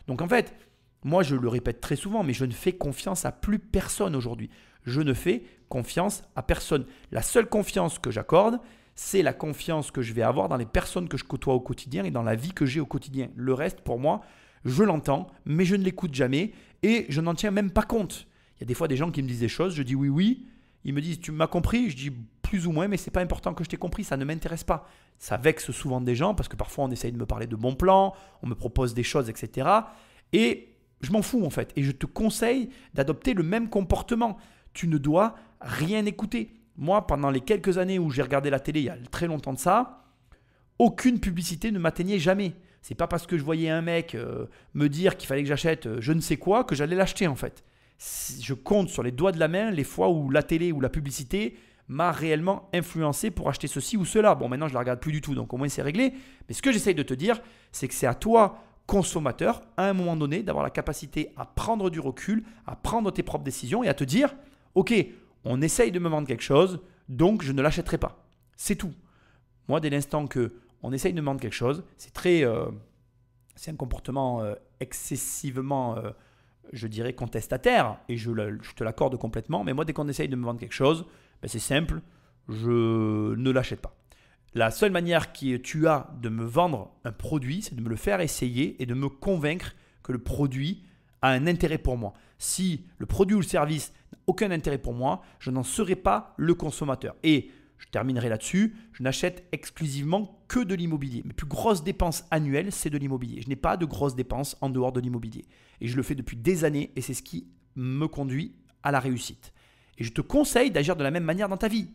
Donc en fait, moi je le répète très souvent, mais je ne fais confiance à plus personne aujourd'hui. Je ne fais confiance à personne. La seule confiance que j'accorde, c'est la confiance que je vais avoir dans les personnes que je côtoie au quotidien et dans la vie que j'ai au quotidien. Le reste, pour moi, je l'entends, mais je ne l'écoute jamais et je n'en tiens même pas compte. Il y a des fois des gens qui me disent des choses, je dis oui, oui. Ils me disent, tu m'as compris? Je dis plus ou moins, mais ce n'est pas important que je t'ai compris, ça ne m'intéresse pas. Ça vexe souvent des gens parce que parfois on essaye de me parler de bons plans, on me propose des choses, etc. Et je m'en fous en fait. Et je te conseille d'adopter le même comportement. Tu ne dois rien écouter. Moi, pendant les quelques années où j'ai regardé la télé, il y a très longtemps de ça, aucune publicité ne m'atteignait jamais. C'est pas parce que je voyais un mec me dire qu'il fallait que j'achète je ne sais quoi que j'allais l'acheter en fait. Je compte sur les doigts de la main les fois où la télé ou la publicité m'a réellement influencé pour acheter ceci ou cela. Bon, maintenant je ne la regarde plus du tout, donc au moins c'est réglé. Mais ce que j'essaye de te dire, c'est que c'est à toi, consommateur, à un moment donné, d'avoir la capacité à prendre du recul, à prendre tes propres décisions et à te dire « Ok, on essaye de me vendre quelque chose, donc je ne l'achèterai pas. » C'est tout. Moi, dès l'instant qu'on essaye de me vendre quelque chose, c'est un comportement excessivement, je dirais, contestataire, et je te l'accorde complètement, mais moi, dès qu'on essaye de me vendre quelque chose, c'est simple, je ne l'achète pas. La seule manière que tu as de me vendre un produit, c'est de me le faire essayer et de me convaincre que le produit a un intérêt pour moi. Si le produit ou le service n'a aucun intérêt pour moi, je n'en serai pas le consommateur. Et je terminerai là-dessus, je n'achète exclusivement que de l'immobilier. Mes plus grosses dépenses annuelles, c'est de l'immobilier. Je n'ai pas de grosses dépenses en dehors de l'immobilier. Et je le fais depuis des années et c'est ce qui me conduit à la réussite. Et je te conseille d'agir de la même manière dans ta vie.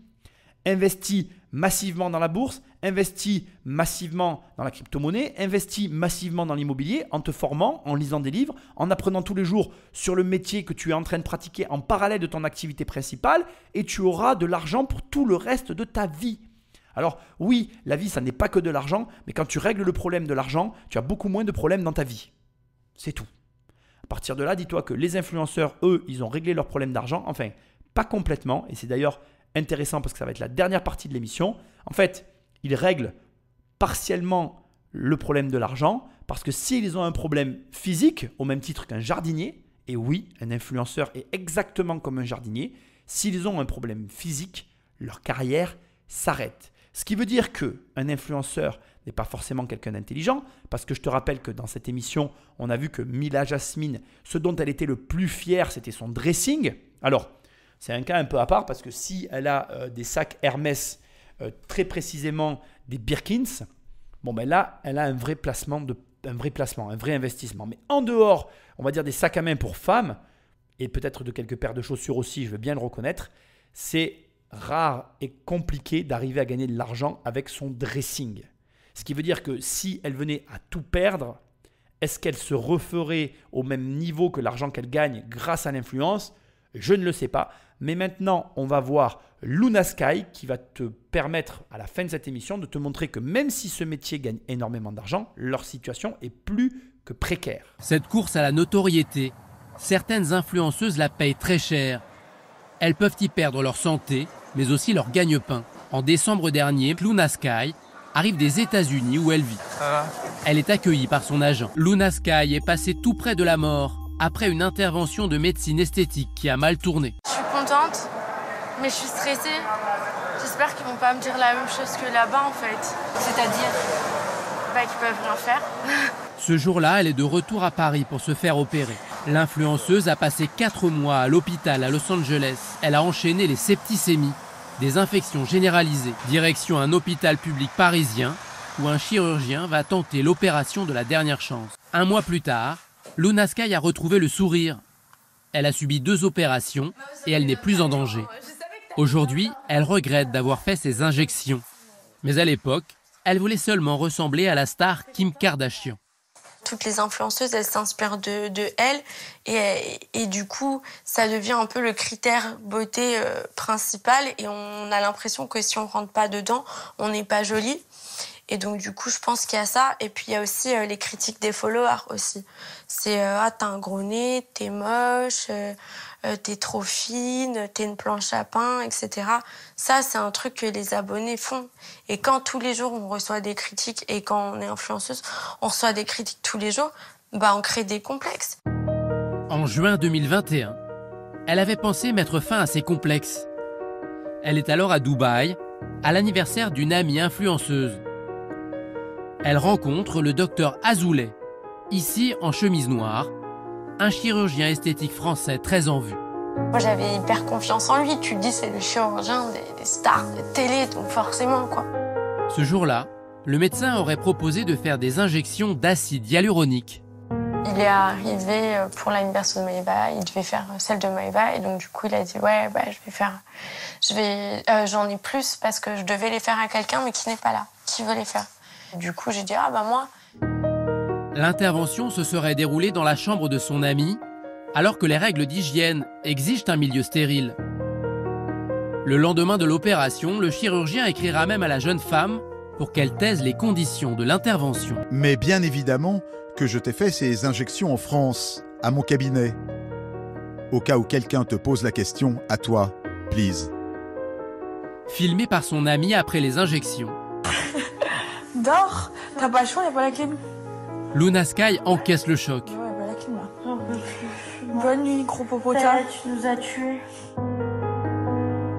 Investis massivement dans la bourse, investis massivement dans la crypto-monnaie, investis massivement dans l'immobilier en te formant, en lisant des livres, en apprenant tous les jours sur le métier que tu es en train de pratiquer en parallèle de ton activité principale et tu auras de l'argent pour tout le reste de ta vie. Alors oui, la vie, ça n'est pas que de l'argent, mais quand tu règles le problème de l'argent, tu as beaucoup moins de problèmes dans ta vie. C'est tout. À partir de là, dis-toi que les influenceurs, eux, ils ont réglé leur problème d'argent, enfin, pas complètement, et c'est d'ailleurs intéressant parce que ça va être la dernière partie de l'émission. En fait, ils règlent partiellement le problème de l'argent, parce que s'ils ont un problème physique, au même titre qu'un jardinier, et oui, un influenceur est exactement comme un jardinier, s'ils ont un problème physique, leur carrière s'arrête. Ce qui veut dire qu'un influenceur n'est pas forcément quelqu'un d'intelligent, parce que je te rappelle que dans cette émission, on a vu que Mila Jasmine, ce dont elle était le plus fière, c'était son dressing. Alors, c'est un cas un peu à part, parce que si elle a des sacs Hermès, très précisément des Birkins, bon ben là, elle a un vrai placement, un vrai investissement. Mais en dehors, on va dire des sacs à main pour femmes, et peut-être de quelques paires de chaussures aussi, je veux bien le reconnaître, c'est rare et compliqué d'arriver à gagner de l'argent avec son dressing. Ce qui veut dire que si elle venait à tout perdre, est-ce qu'elle se referait au même niveau que l'argent qu'elle gagne grâce à l'influence? Je ne le sais pas. Mais maintenant, on va voir Luna Sky qui va te permettre à la fin de cette émission de te montrer que même si ce métier gagne énormément d'argent, leur situation est plus que précaire. Cette course à la notoriété, certaines influenceuses la payent très cher. Elles peuvent y perdre leur santé, mais aussi leur gagne-pain. En décembre dernier, Luna Sky arrive des États-Unis où elle vit. Elle est accueillie par son agent. Luna Sky est passée tout près de la mort après une intervention de médecine esthétique qui a mal tourné. Je suis contente, mais je suis stressée. J'espère qu'ils vont pas me dire la même chose que là-bas en fait. C'est-à-dire qu'ils peuvent rien faire. Ce jour-là, elle est de retour à Paris pour se faire opérer. L'influenceuse a passé 4 mois à l'hôpital à Los Angeles. Elle a enchaîné les septicémies, des infections généralisées. Direction un hôpital public parisien où un chirurgien va tenter l'opération de la dernière chance. 1 mois plus tard, Luna Sky a retrouvé le sourire. Elle a subi 2 opérations et elle n'est plus en danger. Aujourd'hui, elle regrette d'avoir fait ses injections. Mais à l'époque, elle voulait seulement ressembler à la star Kim Kardashian. Toutes les influenceuses, elles s'inspirent de elles et du coup, ça devient un peu le critère beauté principal et on a l'impression que si on rentre pas dedans, on n'est pas jolie. Et donc du coup, je pense qu'il y a ça. Et puis il y a aussi les critiques des followers aussi. C'est t'as un gros nez, t'es moche, t'es trop fine, t'es une planche à pain, etc. Ça, c'est un truc que les abonnés font. Et quand tous les jours on reçoit des critiques et quand on est influenceuse, on reçoit des critiques tous les jours, on crée des complexes. En juin 2021, elle avait pensé mettre fin à ses complexes. Elle est alors à Dubaï, à l'anniversaire d'une amie influenceuse. Elle rencontre le docteur Azoulay, ici en chemise noire, un chirurgien esthétique français très en vue. Moi, j'avais hyper confiance en lui. Tu te dis, c'est le chirurgien des stars de télé, donc forcément, quoi. Ce jour-là, le médecin aurait proposé de faire des injections d'acide hyaluronique. Il est arrivé pour l'anniversaire de Maëva, il devait faire celle de Maëva, et donc du coup, il a dit, j'en ai plus parce que je devais les faire à quelqu'un, mais qui n'est pas là, qui veut les faire. Du coup, j'ai dit, moi. L'intervention se serait déroulée dans la chambre de son ami, alors que les règles d'hygiène exigent un milieu stérile. Le lendemain de l'opération, le chirurgien écrira même à la jeune femme pour qu'elle taise les conditions de l'intervention. Mais bien évidemment que je t'ai fait ces injections en France, à mon cabinet. Au cas où quelqu'un te pose la question, à toi, please. Filmé par son ami après les injections. Dors, t'as pas le choix, y'a pas la clim. Luna Sky encaisse le choc. Ouais, pas la clim là. Bonne nuit, gros popota. Tu nous as tués.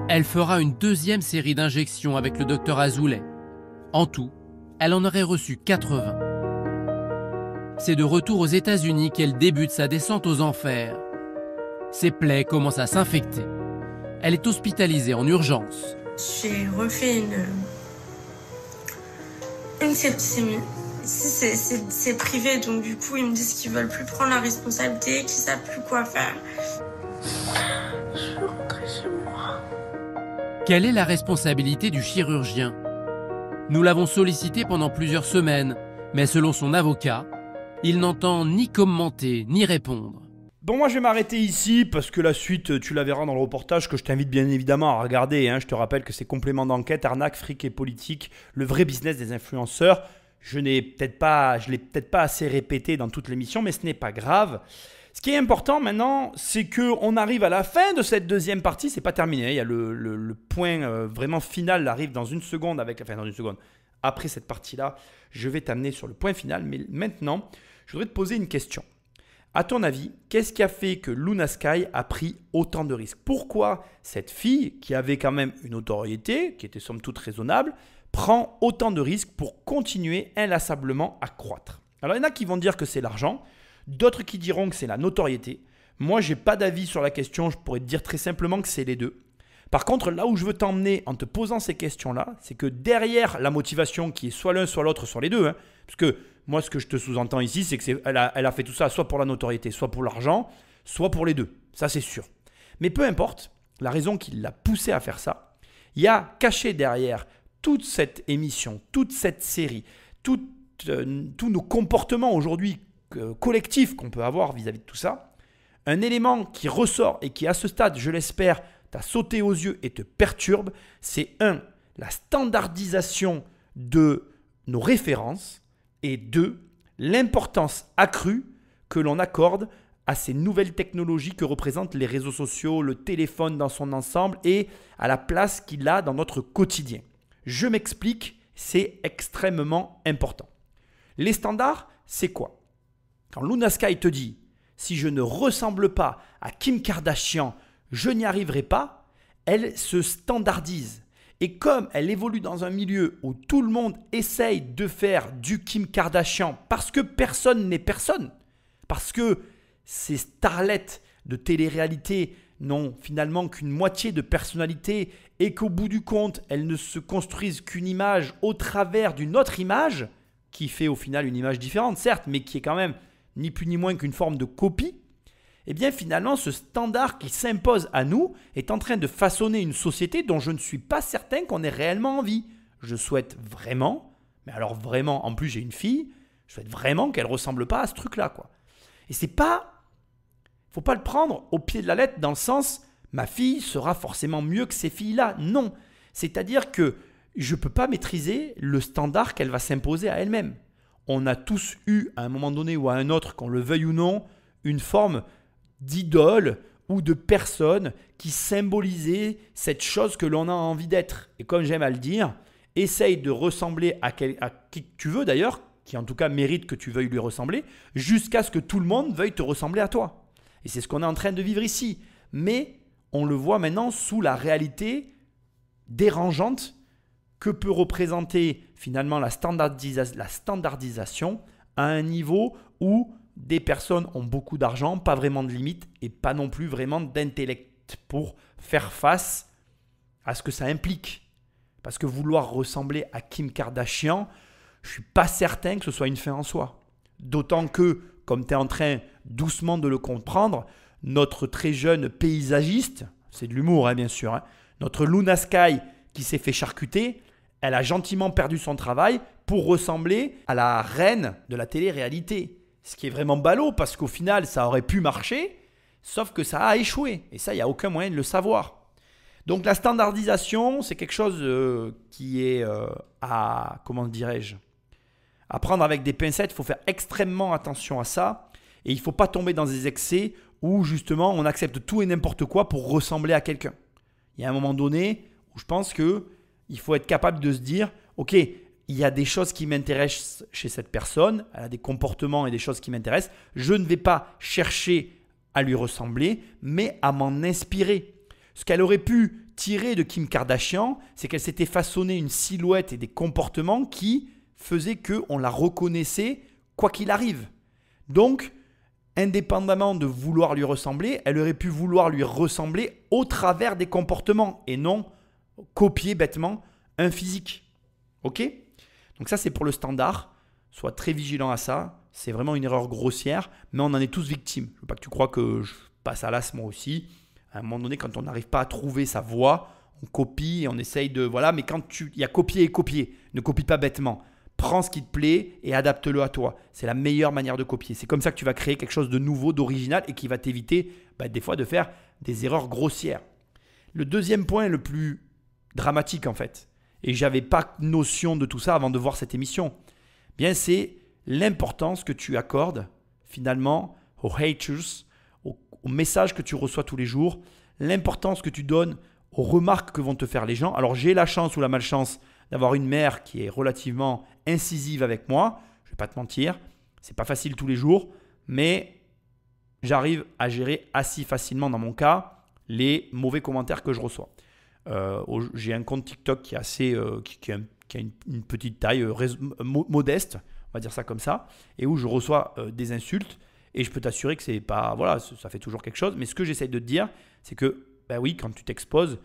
Elle fera une 2e série d'injections avec le docteur Azoulay. En tout, elle en aurait reçu 80. C'est de retour aux États-Unis qu'elle débute sa descente aux enfers. Ses plaies commencent à s'infecter. Elle est hospitalisée en urgence. J'ai refait une septicémie. Ici, c'est privé, donc du coup, ils me disent qu'ils veulent plus prendre la responsabilité, qu'ils savent plus quoi faire. Je veux rentrer chez moi. Quelle est la responsabilité du chirurgien? Nous l'avons sollicité pendant plusieurs semaines, mais selon son avocat, il n'entend ni commenter, ni répondre. Bon, moi je vais m'arrêter ici parce que la suite, tu la verras dans le reportage que je t'invite bien évidemment à regarder. Je te rappelle que c'est complément d'enquête, arnaque, fric et politique, le vrai business des influenceurs. Je ne l'ai peut-être pas assez répété dans toute l'émission, mais ce n'est pas grave. Ce qui est important maintenant, c'est qu'on arrive à la fin de cette deuxième partie. C'est pas terminé. Il y a le point vraiment final arrive dans une seconde Après cette partie-là, je vais t'amener sur le point final. Mais maintenant, je voudrais te poser une question. À ton avis, qu'est-ce qui a fait que Luna Sky a pris autant de risques? Pourquoi cette fille, qui avait quand même une notoriété, qui était somme toute raisonnable, prend autant de risques pour continuer inlassablement à croître? Alors, il y en a qui vont dire que c'est l'argent, d'autres qui diront que c'est la notoriété. Moi, je n'ai pas d'avis sur la question, je pourrais te dire très simplement que c'est les deux. Par contre, là où je veux t'emmener en te posant ces questions-là, c'est que derrière la motivation qui est soit l'un, soit l'autre, soit les deux, parce que moi, ce que je te sous-entends ici, c'est qu'elle a fait tout ça soit pour la notoriété, soit pour l'argent, soit pour les deux. Ça, c'est sûr. Mais peu importe la raison qui l'a poussé à faire ça, il y a caché derrière toute cette émission, toute cette série, tous nos comportements aujourd'hui collectifs qu'on peut avoir vis-à-vis de tout ça, un élément qui ressort et qui, à ce stade, je l'espère, t'a sauté aux yeux et te perturbe, c'est 1. La standardisation de nos références et 2. L'importance accrue que l'on accorde à ces nouvelles technologies que représentent les réseaux sociaux, le téléphone dans son ensemble et à la place qu'il a dans notre quotidien. Je m'explique, c'est extrêmement important. Les standards, c'est quoi? Quand Luna Sky te dit « si je ne ressemble pas à Kim Kardashian, je n'y arriverai pas », elle se standardise. Et comme elle évolue dans un milieu où tout le monde essaye de faire du Kim Kardashian parce que personne n'est personne, parce que ces starlettes de télé-réalité n'ont finalement qu'une moitié de personnalité et qu'au bout du compte, elles ne se construisent qu'une image au travers d'une autre image qui fait au final une image différente, certes, mais qui est quand même ni plus ni moins qu'une forme de copie, eh bien finalement ce standard qui s'impose à nous est en train de façonner une société dont je ne suis pas certain qu'on ait réellement envie. Je souhaite vraiment, mais alors vraiment, en plus j'ai une fille, je souhaite vraiment qu'elle ne ressemble pas à ce truc-là, quoi. Et c'est pas, faut pas le prendre au pied de la lettre dans le sens ma fille sera forcément mieux que ces filles-là. Non, c'est-à-dire que je ne peux pas maîtriser le standard qu'elle va s'imposer à elle-même. On a tous eu à un moment donné ou à un autre, qu'on le veuille ou non, une forme d'idole ou de personne qui symbolisait cette chose que l'on a envie d'être. Et comme j'aime à le dire, essaye de ressembler à qui tu veux d'ailleurs, qui en tout cas mérite que tu veuilles lui ressembler, jusqu'à ce que tout le monde veuille te ressembler à toi. Et c'est ce qu'on est en train de vivre ici. Mais on le voit maintenant sous la réalité dérangeante que peut représenter finalement la standardisation à un niveau où des personnes ont beaucoup d'argent, pas vraiment de limites et pas non plus vraiment d'intellect pour faire face à ce que ça implique. Parce que vouloir ressembler à Kim Kardashian, je ne suis pas certain que ce soit une fin en soi. D'autant que, comme tu es en train doucement de le comprendre, notre très jeune paysagiste, c'est de l'humour bien sûr, notre Luna Sky qui s'est fait charcuter, elle a gentiment perdu son travail pour ressembler à la reine de la télé-réalité. Ce qui est vraiment ballot parce qu'au final, ça aurait pu marcher, sauf que ça a échoué. Et ça, il n'y a aucun moyen de le savoir. Donc la standardisation, c'est quelque chose qui est à prendre avec des pincettes. Il faut faire extrêmement attention à ça. Et il ne faut pas tomber dans des excès où justement on accepte tout et n'importe quoi pour ressembler à quelqu'un. Il y a un moment donné où je pense qu'il faut être capable de se dire « Ok, il y a des choses qui m'intéressent chez cette personne, elle a des comportements et des choses qui m'intéressent. Je ne vais pas chercher à lui ressembler, mais à m'en inspirer. » Ce qu'elle aurait pu tirer de Kim Kardashian, c'est qu'elle s'était façonné une silhouette et des comportements qui faisaient qu'on la reconnaissait quoi qu'il arrive. Donc, indépendamment de vouloir lui ressembler, elle aurait pu vouloir lui ressembler au travers des comportements et non copier bêtement un physique. Ok ? Donc ça, c'est pour le standard. Sois très vigilant à ça. C'est vraiment une erreur grossière, mais on en est tous victimes. Je ne veux pas que tu crois que je passe à l'as moi aussi. À un moment donné, quand on n'arrive pas à trouver sa voie, on copie et on essaye de… Voilà, mais quand il y a copier et copier, ne copie pas bêtement. Prends ce qui te plaît et adapte-le à toi. C'est la meilleure manière de copier. C'est comme ça que tu vas créer quelque chose de nouveau, d'original et qui va t'éviter des fois de faire des erreurs grossières. Le deuxième point est le plus dramatique en fait. Et je n'avais pas notion de tout ça avant de voir cette émission. Bien, c'est l'importance que tu accordes finalement aux haters, aux messages que tu reçois tous les jours, l'importance que tu donnes aux remarques que vont te faire les gens. Alors j'ai la chance ou la malchance d'avoir une mère qui est relativement incisive avec moi. Je ne vais pas te mentir, c'est pas facile tous les jours, mais j'arrive à gérer assez facilement dans mon cas les mauvais commentaires que je reçois. J'ai un compte TikTok qui est assez, qui a une petite taille modeste, on va dire ça comme ça, et où je reçois des insultes. Et je peux t'assurer que c'est pas, voilà, ça fait toujours quelque chose. Mais ce que j'essaie de te dire, c'est que, ben oui, quand tu t'exposes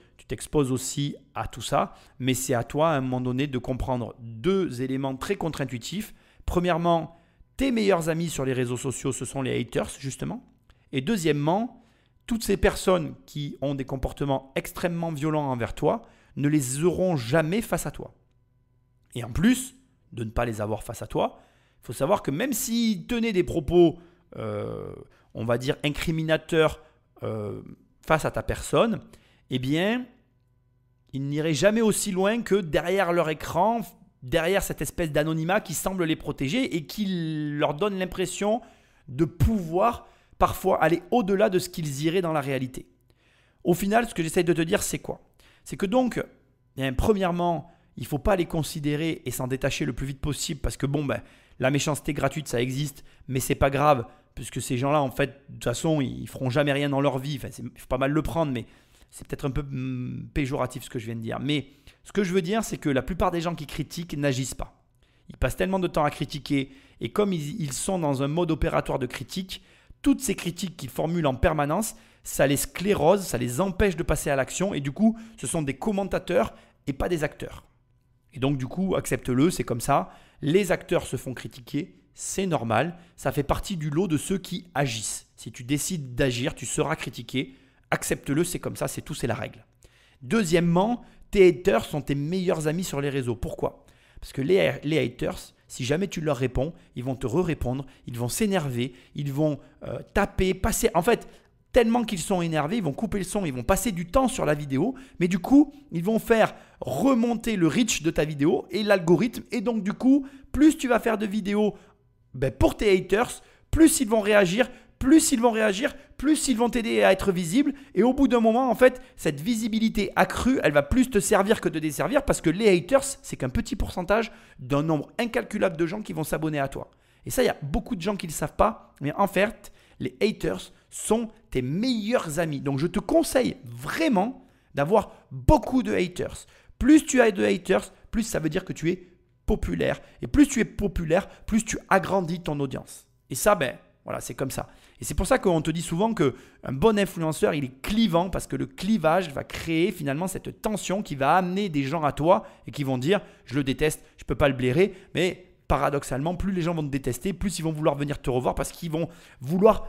aussi à tout ça. Mais c'est à toi, à un moment donné, de comprendre 2 éléments très contre-intuitifs. Premièrement, tes meilleurs amis sur les réseaux sociaux, ce sont les haters, justement. Et deuxièmement, toutes ces personnes qui ont des comportements extrêmement violents envers toi ne les auront jamais face à toi. Et en plus de ne pas les avoir face à toi, il faut savoir que même s'ils tenaient des propos on va dire incriminateur face à ta personne, eh bien, ils n'iraient jamais aussi loin que derrière leur écran, derrière cette espèce d'anonymat qui semble les protéger et qui leur donne l'impression de pouvoir parfois aller au-delà de ce qu'ils iraient dans la réalité. Au final, ce que j'essaie de te dire, c'est quoi? C'est que donc, premièrement, il ne faut pas les considérer et s'en détacher le plus vite possible parce que bon, la méchanceté gratuite, ça existe, mais c'est pas grave. Puisque ces gens-là, en fait, de toute façon, ils ne feront jamais rien dans leur vie. Enfin, il faut pas mal le prendre, mais c'est peut-être un peu péjoratif ce que je viens de dire. Mais ce que je veux dire, c'est que la plupart des gens qui critiquent n'agissent pas. Ils passent tellement de temps à critiquer et comme ils sont dans un mode opératoire de critique, toutes ces critiques qu'ils formulent en permanence, ça les sclérose, ça les empêche de passer à l'action et du coup, ce sont des commentateurs et pas des acteurs. Et donc du coup, accepte-le, c'est comme ça. Les acteurs se font critiquer. C'est normal, ça fait partie du lot de ceux qui agissent. Si tu décides d'agir, tu seras critiqué. Accepte-le, c'est comme ça, c'est tout, c'est la règle. Deuxièmement, tes haters sont tes meilleurs amis sur les réseaux. Pourquoi? Parce que les haters, si jamais tu leur réponds, ils vont te répondre, ils vont s'énerver, ils vont taper, passer. En fait, tellement qu'ils sont énervés, ils vont couper le son, ils vont passer du temps sur la vidéo, mais du coup, ils vont faire remonter le reach de ta vidéo et l'algorithme. Et donc, du coup, plus tu vas faire de vidéos pour tes haters, plus ils vont réagir, plus ils vont t'aider à être visible. Et au bout d'un moment, en fait, cette visibilité accrue, elle va plus te servir que de desservir parce que les haters, c'est qu'un petit pourcentage d'un nombre incalculable de gens qui vont s'abonner à toi. Et ça, il y a beaucoup de gens qui ne le savent pas. Mais en fait, les haters sont tes meilleurs amis. Donc, je te conseille vraiment d'avoir beaucoup de haters. Plus tu as de haters, plus ça veut dire que tu es populaire. Et plus tu es populaire, plus tu agrandis ton audience. Et ça, voilà, c'est comme ça. Et c'est pour ça qu'on te dit souvent qu'un bon influenceur, il est clivant parce que le clivage va créer finalement cette tension qui va amener des gens à toi et qui vont dire « je le déteste, je ne peux pas le blairer ». Mais paradoxalement, plus les gens vont te détester, plus ils vont vouloir venir te revoir parce qu'ils vont vouloir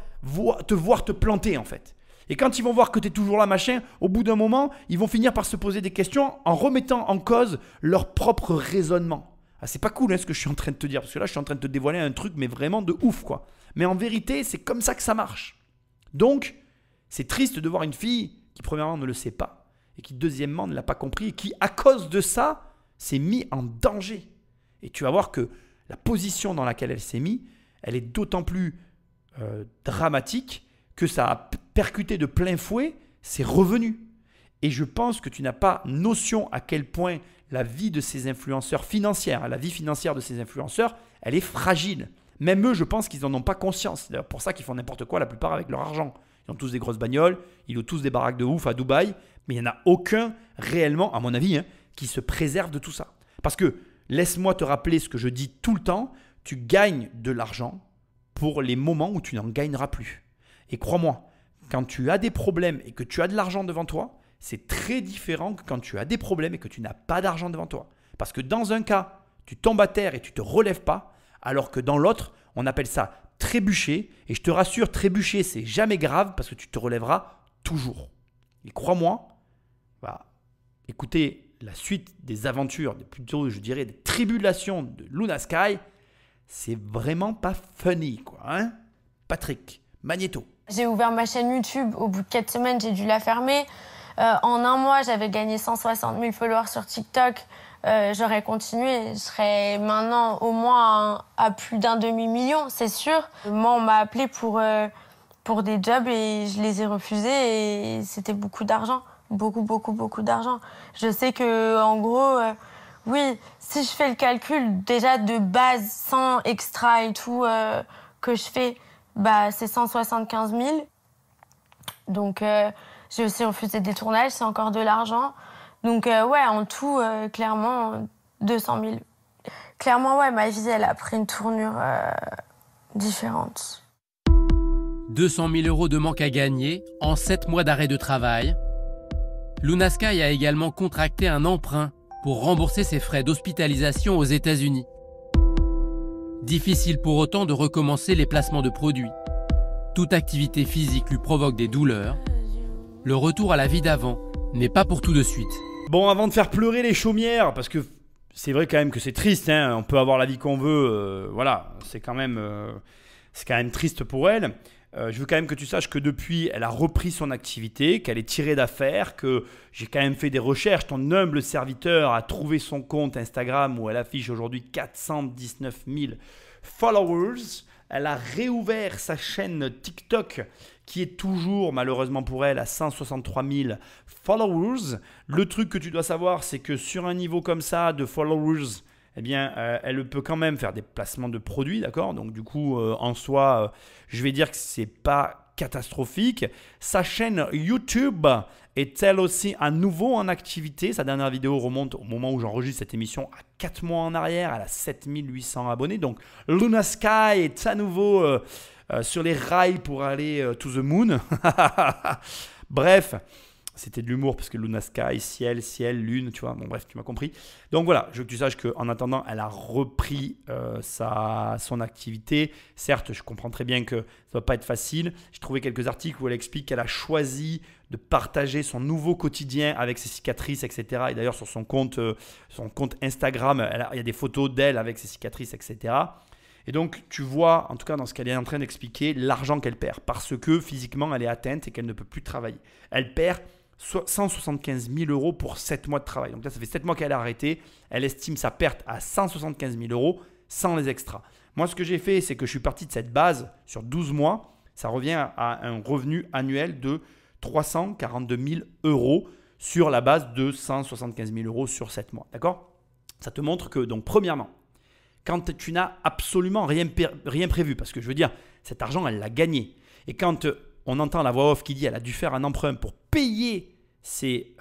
te voir te planter en fait. Et quand ils vont voir que tu es toujours là, machin, au bout d'un moment, ils vont finir par se poser des questions en remettant en cause leur propre raisonnement. Ah, c'est pas cool ce que je suis en train de te dire, parce que là, je suis en train de te dévoiler un truc, mais vraiment de ouf, quoi. Mais en vérité, c'est comme ça que ça marche. Donc, c'est triste de voir une fille qui, premièrement, ne le sait pas, et qui, deuxièmement, ne l'a pas compris, et qui, à cause de ça, s'est mis en danger. Et tu vas voir que la position dans laquelle elle s'est mise, elle est d'autant plus dramatique que ça a percuté de plein fouet ses revenus. Et je pense que tu n'as pas notion à quel point la vie de ces influenceurs financières, la vie financière de ces influenceurs, elle est fragile. Même eux, je pense qu'ils n'en ont pas conscience. C'est d'ailleurs pour ça qu'ils font n'importe quoi la plupart avec leur argent. Ils ont tous des grosses bagnoles, ils ont tous des baraques de ouf à Dubaï, mais il n'y en a aucun réellement, à mon avis, qui se préserve de tout ça. Parce que, laisse-moi te rappeler ce que je dis tout le temps, tu gagnes de l'argent pour les moments où tu n'en gagneras plus. Et crois-moi, quand tu as des problèmes et que tu as de l'argent devant toi, c'est très différent que quand tu as des problèmes et que tu n'as pas d'argent devant toi. Parce que dans un cas, tu tombes à terre et tu ne te relèves pas, alors que dans l'autre, on appelle ça trébucher. Et je te rassure, trébucher, c'est jamais grave parce que tu te relèveras toujours. Et crois-moi, écoutez la suite des aventures, plutôt je dirais des tribulations de Luna Sky, c'est vraiment pas funny, quoi. Hein Patrick, Magnéto. J'ai ouvert ma chaîne YouTube, au bout de 4 semaines, j'ai dû la fermer. En un mois, j'avais gagné 160 000 followers sur TikTok. J'aurais continué, je serais maintenant au moins à plus d'un demi-million, c'est sûr. Moi, on m'a appelé pour pour des jobs et je les ai refusés et c'était beaucoup d'argent. Beaucoup d'argent. Je sais que, en gros, oui, si je fais le calcul déjà de base, sans extra et tout que je fais, bah, c'est 175 000. Donc, j'ai aussi refusé des tournages, c'est encore de l'argent. Donc, ouais, en tout, clairement, 200 000. Clairement, ouais, ma vie, elle a pris une tournure différente. 200 000 € de manque à gagner en 7 mois d'arrêt de travail. Luna Sky a également contracté un emprunt pour rembourser ses frais d'hospitalisation aux États-Unis. Difficile pour autant de recommencer les placements de produits. Toute activité physique lui provoque des douleurs. Le retour à la vie d'avant n'est pas pour tout de suite. Bon, avant de faire pleurer les chaumières, parce que c'est vrai quand même que c'est triste, hein, on peut avoir la vie qu'on veut, voilà, c'est quand même triste pour elle. Je veux quand même que tu saches que depuis, elle a repris son activité, qu'elle est tirée d'affaire, que j'ai quand même fait des recherches. Ton humble serviteur a trouvé son compte Instagram où elle affiche aujourd'hui 419 000 followers. Elle a réouvert sa chaîne TikTok qui est toujours, malheureusement pour elle, à 163 000 followers. Le truc que tu dois savoir, c'est que sur un niveau comme ça de followers, eh bien, elle peut quand même faire des placements de produits, d'accord? Donc, du coup, en soi, je vais dire que ce n'est pas catastrophique. Sa chaîne YouTube est elle aussi à nouveau en activité. Sa dernière vidéo remonte au moment où j'enregistre cette émission à 4 mois en arrière. Elle a 7800 abonnés. Donc, Luna Sky est à nouveau sur les rails pour aller to the moon. Bref. C'était de l'humour parce que Luna Sky, ciel, lune, tu vois. Bon, bref, tu m'as compris. Donc voilà, je veux que tu saches qu'en attendant, elle a repris son activité. Certes, je comprends très bien que ça ne va pas être facile. J'ai trouvé quelques articles où elle explique qu'elle a choisi de partager son nouveau quotidien avec ses cicatrices, etc. Et d'ailleurs, sur son compte Instagram, il y a des photos d'elle avec ses cicatrices, etc. Et donc, tu vois, en tout cas dans ce qu'elle est en train d'expliquer, l'argent qu'elle perd parce que physiquement, elle est atteinte et qu'elle ne peut plus travailler. Elle perd 175 000 € pour 7 mois de travail. Donc là, ça fait 7 mois qu'elle a arrêté. Elle estime sa perte à 175 000 € sans les extras. Moi, ce que j'ai fait, c'est que je suis parti de cette base sur 12 mois. Ça revient à un revenu annuel de 342 000 € sur la base de 175 000 € sur 7 mois. D'accord? Ça te montre que, donc, premièrement, quand tu n'as absolument rien prévu, parce que je veux dire, cet argent, elle l'a gagné. Et quand on entend la voix off qui dit qu'elle a dû faire un emprunt pour payer ses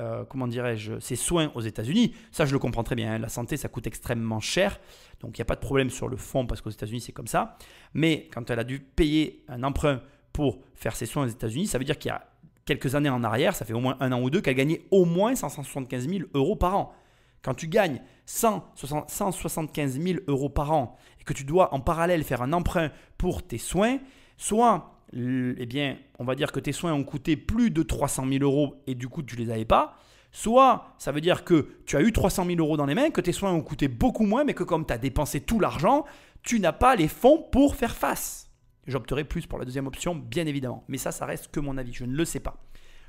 soins aux États-Unis, ça je le comprends très bien. Hein. La santé, ça coûte extrêmement cher. Donc il n'y a pas de problème sur le fond parce qu'aux États-Unis, c'est comme ça. Mais quand elle a dû payer un emprunt pour faire ses soins aux États-Unis, ça veut dire qu'il y a quelques années en arrière, ça fait au moins 1 an ou 2, qu'elle gagnait au moins 175 000 € par an. Quand tu gagnes 175 000 € par an et que tu dois en parallèle faire un emprunt pour tes soins, soit eh bien, on va dire que tes soins ont coûté plus de 300 000 € et du coup tu ne les avais pas, soit ça veut dire que tu as eu 300 000 € dans les mains, que tes soins ont coûté beaucoup moins, mais que comme tu as dépensé tout l'argent, tu n'as pas les fonds pour faire face. J'opterai plus pour la deuxième option, bien évidemment. Mais ça reste que mon avis, je ne le sais pas.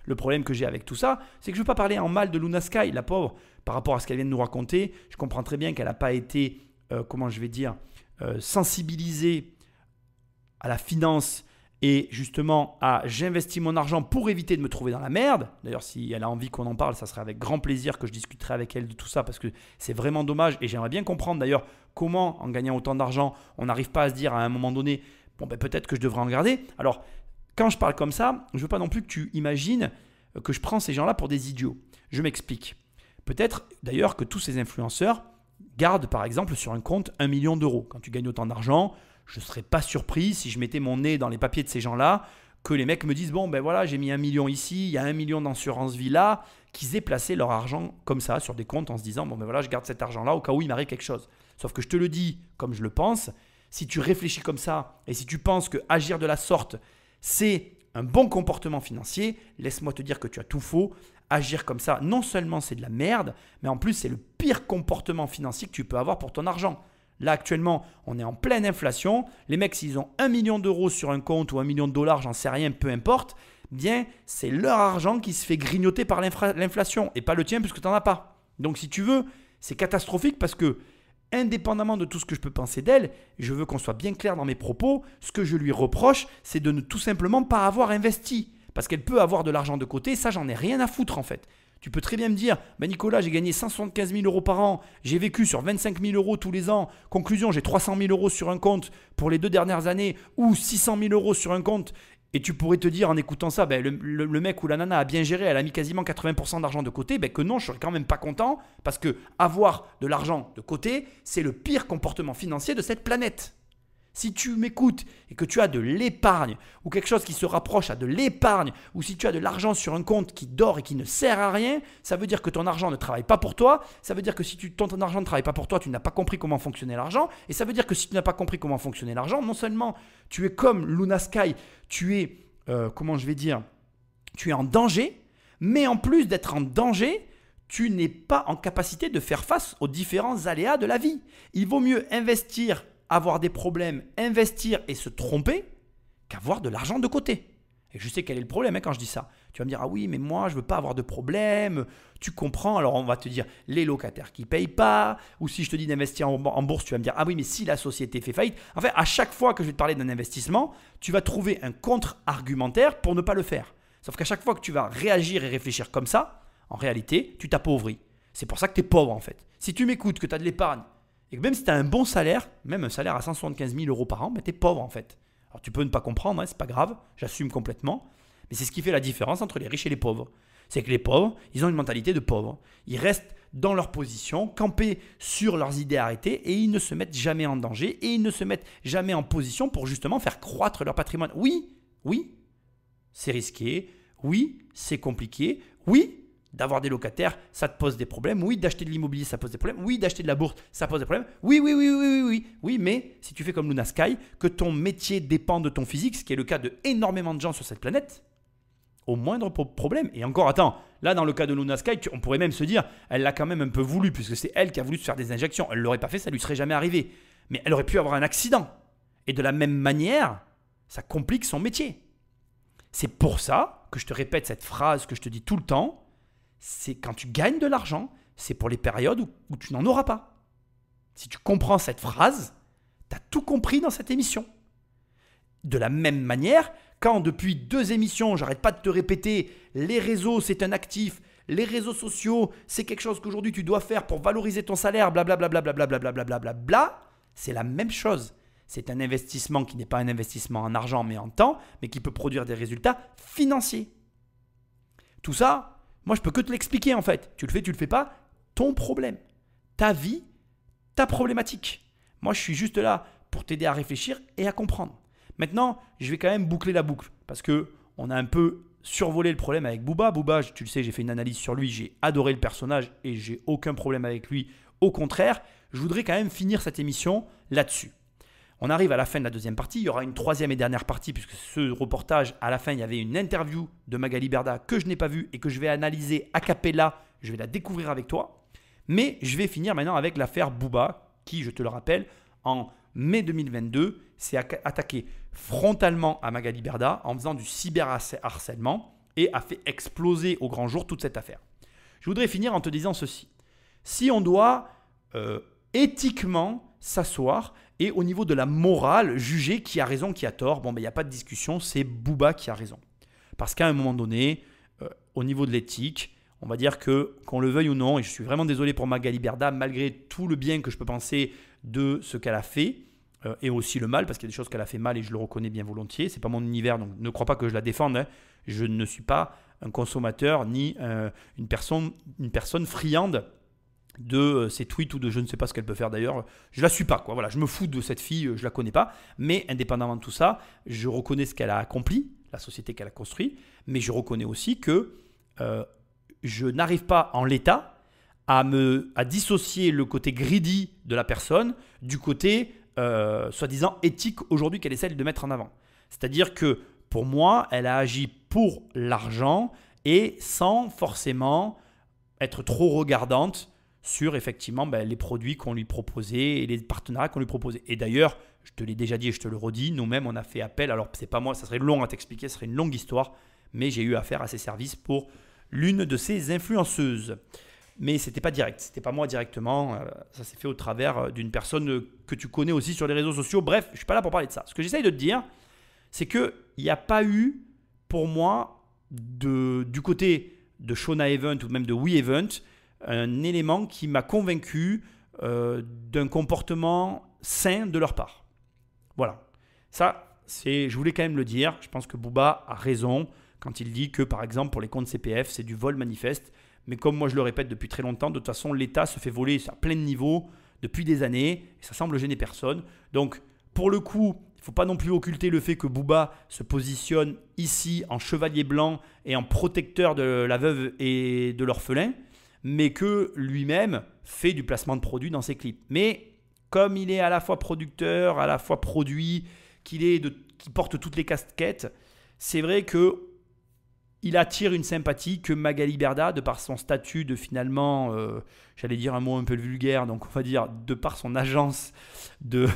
Le problème que j'ai avec tout ça, c'est que je ne veux pas parler en mal de Luna Sky, la pauvre, par rapport à ce qu'elle vient de nous raconter. Je comprends très bien qu'elle n'a pas été, sensibilisée à la finance et justement à j'investis mon argent pour éviter de me trouver dans la merde. D'ailleurs, si elle a envie qu'on en parle, ça serait avec grand plaisir que je discuterai avec elle de tout ça parce que c'est vraiment dommage et j'aimerais bien comprendre d'ailleurs comment en gagnant autant d'argent, on n'arrive pas à se dire à un moment donné, bon ben peut-être que je devrais en garder. Alors, quand je parle comme ça, je ne veux pas non plus que tu imagines que je prends ces gens-là pour des idiots. Je m'explique. Peut-être d'ailleurs que tous ces influenceurs gardent par exemple sur un compte 1 million d'euros. Quand tu gagnes autant d'argent, je ne serais pas surpris si je mettais mon nez dans les papiers de ces gens-là, que les mecs me disent « Bon, ben voilà, j'ai mis 1 million ici, il y a 1 million d'assurance vie là », qu'ils aient placé leur argent comme ça sur des comptes en se disant « Bon, ben voilà, je garde cet argent-là au cas où il m'arrive quelque chose ». Sauf que je te le dis comme je le pense, si tu réfléchis comme ça et si tu penses que agir de la sorte, c'est un bon comportement financier, laisse-moi te dire que tu as tout faux. Agir comme ça, non seulement c'est de la merde, mais en plus c'est le pire comportement financier que tu peux avoir pour ton argent. Là actuellement, on est en pleine inflation. Les mecs, s'ils ont 1 million d'euros sur un compte ou 1 million de dollars, j'en sais rien, peu importe, bien c'est leur argent qui se fait grignoter par l'inflation et pas le tien puisque tu n'en as pas. Donc si tu veux, c'est catastrophique parce que indépendamment de tout ce que je peux penser d'elle, je veux qu'on soit bien clair dans mes propos. Ce que je lui reproche, c'est de ne tout simplement pas avoir investi. Parce qu'elle peut avoir de l'argent de côté, ça j'en ai rien à foutre en fait. Tu peux très bien me dire, Nicolas, j'ai gagné 175 000 euros par an, j'ai vécu sur 25 000 euros tous les ans, conclusion, j'ai 300 000 euros sur un compte pour les 2 dernières années ou 600 000 euros sur un compte. Et tu pourrais te dire en écoutant ça, le mec ou la nana a bien géré, elle a mis quasiment 80% d'argent de côté, que non, je serais quand même pas content parce que avoir de l'argent de côté, c'est le pire comportement financier de cette planète. Si tu m'écoutes et que tu as de l'épargne ou quelque chose qui se rapproche à de l'épargne ou si tu as de l'argent sur un compte qui dort et qui ne sert à rien, ça veut dire que ton argent ne travaille pas pour toi. Ça veut dire que si ton argent ne travaille pas pour toi, tu n'as pas compris comment fonctionnait l'argent. Et ça veut dire que si tu n'as pas compris comment fonctionnait l'argent, non seulement tu es comme Luna Sky, tu es, tu es en danger, mais en plus d'être en danger, tu n'es pas en capacité de faire face aux différents aléas de la vie. Il vaut mieux investir, avoir des problèmes, investir et se tromper qu'avoir de l'argent de côté. Et je sais quel est le problème quand je dis ça. Tu vas me dire, ah oui, mais moi, je ne veux pas avoir de problème. Tu comprends. Alors, on va te dire, les locataires qui ne payent pas. Ou si je te dis d'investir en bourse, tu vas me dire, ah oui, mais si la société fait faillite. En fait, à chaque fois que je vais te parler d'un investissement, tu vas trouver un contre-argumentaire pour ne pas le faire. Sauf qu'à chaque fois que tu vas réagir et réfléchir comme ça, en réalité, tu t'appauvris. C'est pour ça que tu es pauvre, en fait. Si tu m'écoutes, que tu as de l'épargne, et que même si tu as un bon salaire, même un salaire à 175 000 euros par an, tu es pauvre en fait. Alors tu peux ne pas comprendre, hein, c'est pas grave, j'assume complètement. Mais c'est ce qui fait la différence entre les riches et les pauvres. C'est que les pauvres, ils ont une mentalité de pauvres. Ils restent dans leur position, campés sur leurs idées arrêtées et ils ne se mettent jamais en danger et ils ne se mettent jamais en position pour justement faire croître leur patrimoine. Oui, c'est risqué. Oui, c'est compliqué. Oui, d'avoir des locataires, ça te pose des problèmes. Oui, d'acheter de l'immobilier, ça pose des problèmes. Oui, d'acheter de la bourse, ça pose des problèmes. Oui, mais si tu fais comme Luna Sky, que ton métier dépend de ton physique, ce qui est le cas de énormément de gens sur cette planète, au moindre problème. Et encore, attends, là, dans le cas de Luna Sky, on pourrait même se dire, elle l'a quand même un peu voulu, puisque c'est elle qui a voulu se faire des injections. Elle ne l'aurait pas fait, ça ne lui serait jamais arrivé. Mais elle aurait pu avoir un accident. Et de la même manière, ça complique son métier. C'est pour ça que je te répète cette phrase que je te dis tout le temps. C'est quand tu gagnes de l'argent, c'est pour les périodes où tu n'en auras pas. Si tu comprends cette phrase, tu as tout compris dans cette émission. De la même manière, quand depuis 2 émissions, j'arrête pas de te répéter, les réseaux c'est un actif, les réseaux sociaux c'est quelque chose qu'aujourd'hui tu dois faire pour valoriser ton salaire, blablabla, c'est la même chose. C'est un investissement qui n'est pas un investissement en argent mais en temps, mais qui peut produire des résultats financiers. Tout ça, moi, je peux que te l'expliquer en fait. Tu le fais pas, ton problème, ta vie, ta problématique. Moi, je suis juste là pour t'aider à réfléchir et à comprendre. Maintenant, je vais quand même boucler la boucle parce qu'on a un peu survolé le problème avec Booba. Booba, tu le sais, j'ai fait une analyse sur lui, j'ai adoré le personnage et j'ai aucun problème avec lui. Au contraire, je voudrais quand même finir cette émission là-dessus. On arrive à la fin de la 2e partie, il y aura une 3e et dernière partie puisque ce reportage, à la fin, il y avait une interview de Magali Berda que je n'ai pas vue et que je vais analyser a cappella, je vais la découvrir avec toi. Mais je vais finir maintenant avec l'affaire Booba qui, je te le rappelle, en mai 2022, s'est attaqué frontalement à Magali Berda en faisant du cyberharcèlement et a fait exploser au grand jour toute cette affaire. Je voudrais finir en te disant ceci. Si on doit éthiquement s'asseoir et au niveau de la morale, juger qui a raison, qui a tort, il n'y a pas de discussion, c'est Booba qui a raison. Parce qu'à un moment donné, au niveau de l'éthique, on va dire que, qu'on le veuille ou non, et je suis vraiment désolé pour Magali Berda, malgré tout le bien que je peux penser de ce qu'elle a fait, et aussi le mal, parce qu'il y a des choses qu'elle a fait mal et je le reconnais bien volontiers, ce n'est pas mon univers, donc ne crois pas que je la défende, hein. Je ne suis pas un consommateur ni une personne friande de ses tweets ou de je ne sais pas ce qu'elle peut faire d'ailleurs. Je la suis pas, quoi. Voilà, je me fous de cette fille, je la connais pas. Mais indépendamment de tout ça, je reconnais ce qu'elle a accompli, la société qu'elle a construite. Mais je reconnais aussi que je n'arrive pas en l'état à dissocier le côté greedy de la personne du côté soi-disant éthique aujourd'hui qu'elle essaie de mettre en avant. C'est-à-dire que pour moi, elle a agi pour l'argent et sans forcément être trop regardante sur effectivement les produits qu'on lui proposait et les partenariats qu'on lui proposait. Et d'ailleurs, je te l'ai déjà dit et je te le redis, nous-mêmes on a fait appel, alors c'est pas moi, ça serait long à t'expliquer, ce serait une longue histoire, mais j'ai eu affaire à ces services pour l'une de ces influenceuses. mais c'était pas direct, c'était pas moi directement, ça s'est fait au travers d'une personne que tu connais aussi sur les réseaux sociaux. Bref, je suis pas là pour parler de ça. Ce que j'essaye de te dire, c'est qu'il n'y a pas eu, pour moi, du côté de Shona Event ou même de WeEvent, un élément qui m'a convaincu d'un comportement sain de leur part. Voilà. Ça, je voulais quand même le dire. Je pense que Booba a raison quand il dit que, par exemple, pour les comptes CPF, c'est du vol manifeste. Mais comme moi je le répète depuis très longtemps, de toute façon, l'État se fait voler à plein de niveaux depuis des années et ça semble gêner personne. Donc, pour le coup, il ne faut pas non plus occulter le fait que Booba se positionne ici en chevalier blanc et en protecteur de la veuve et de l'orphelin, mais que lui-même fait du placement de produits dans ses clips. Mais comme il est à la fois producteur, à la fois produit, qu'il porte toutes les casquettes, c'est vrai que il attire une sympathie que Magali Berda, de par son statut de finalement, j'allais dire un mot un peu vulgaire, donc on va dire de par son agence de,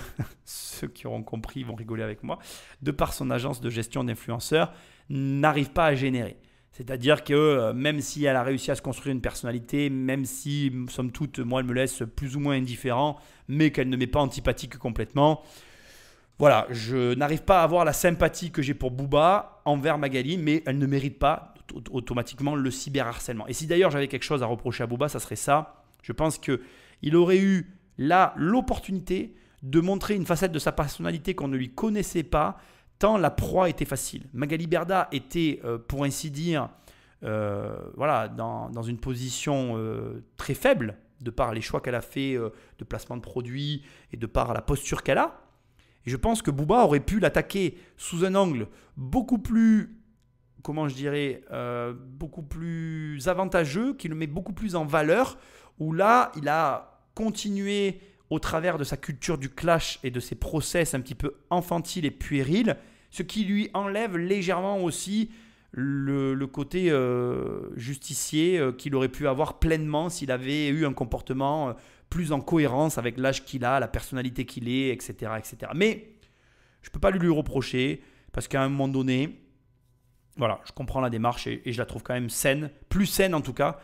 ceux qui auront compris vont rigoler avec moi, de par son agence de gestion d'influenceurs, n'arrive pas à générer. C'est-à-dire que même si elle a réussi à se construire une personnalité, même si, somme toute, moi elle me laisse plus ou moins indifférent, mais qu'elle ne m'est pas antipathique complètement, voilà, je n'arrive pas à avoir la sympathie que j'ai pour Booba envers Magali, mais elle ne mérite pas automatiquement le cyberharcèlement. Et si d'ailleurs j'avais quelque chose à reprocher à Booba, ça serait ça. Je pense qu'il aurait eu là l'opportunité de montrer une facette de sa personnalité qu'on ne lui connaissait pas, tant la proie était facile. Magali Berda était, pour ainsi dire, voilà, dans une position très faible, de par les choix qu'elle a fait de placement de produits et de par la posture qu'elle a. Et je pense que Booba aurait pu l'attaquer sous un angle beaucoup plus, comment je dirais, beaucoup plus avantageux, qui le met beaucoup plus en valeur, où là, il a continué au travers de sa culture du clash et de ses process un petit peu infantiles et puérils, ce qui lui enlève légèrement aussi le côté justicier qu'il aurait pu avoir pleinement s'il avait eu un comportement plus en cohérence avec l'âge qu'il a, la personnalité qu'il est, etc. etc. Mais je ne peux pas lui reprocher parce qu'à un moment donné, voilà, je comprends la démarche et je la trouve quand même saine, plus saine en tout cas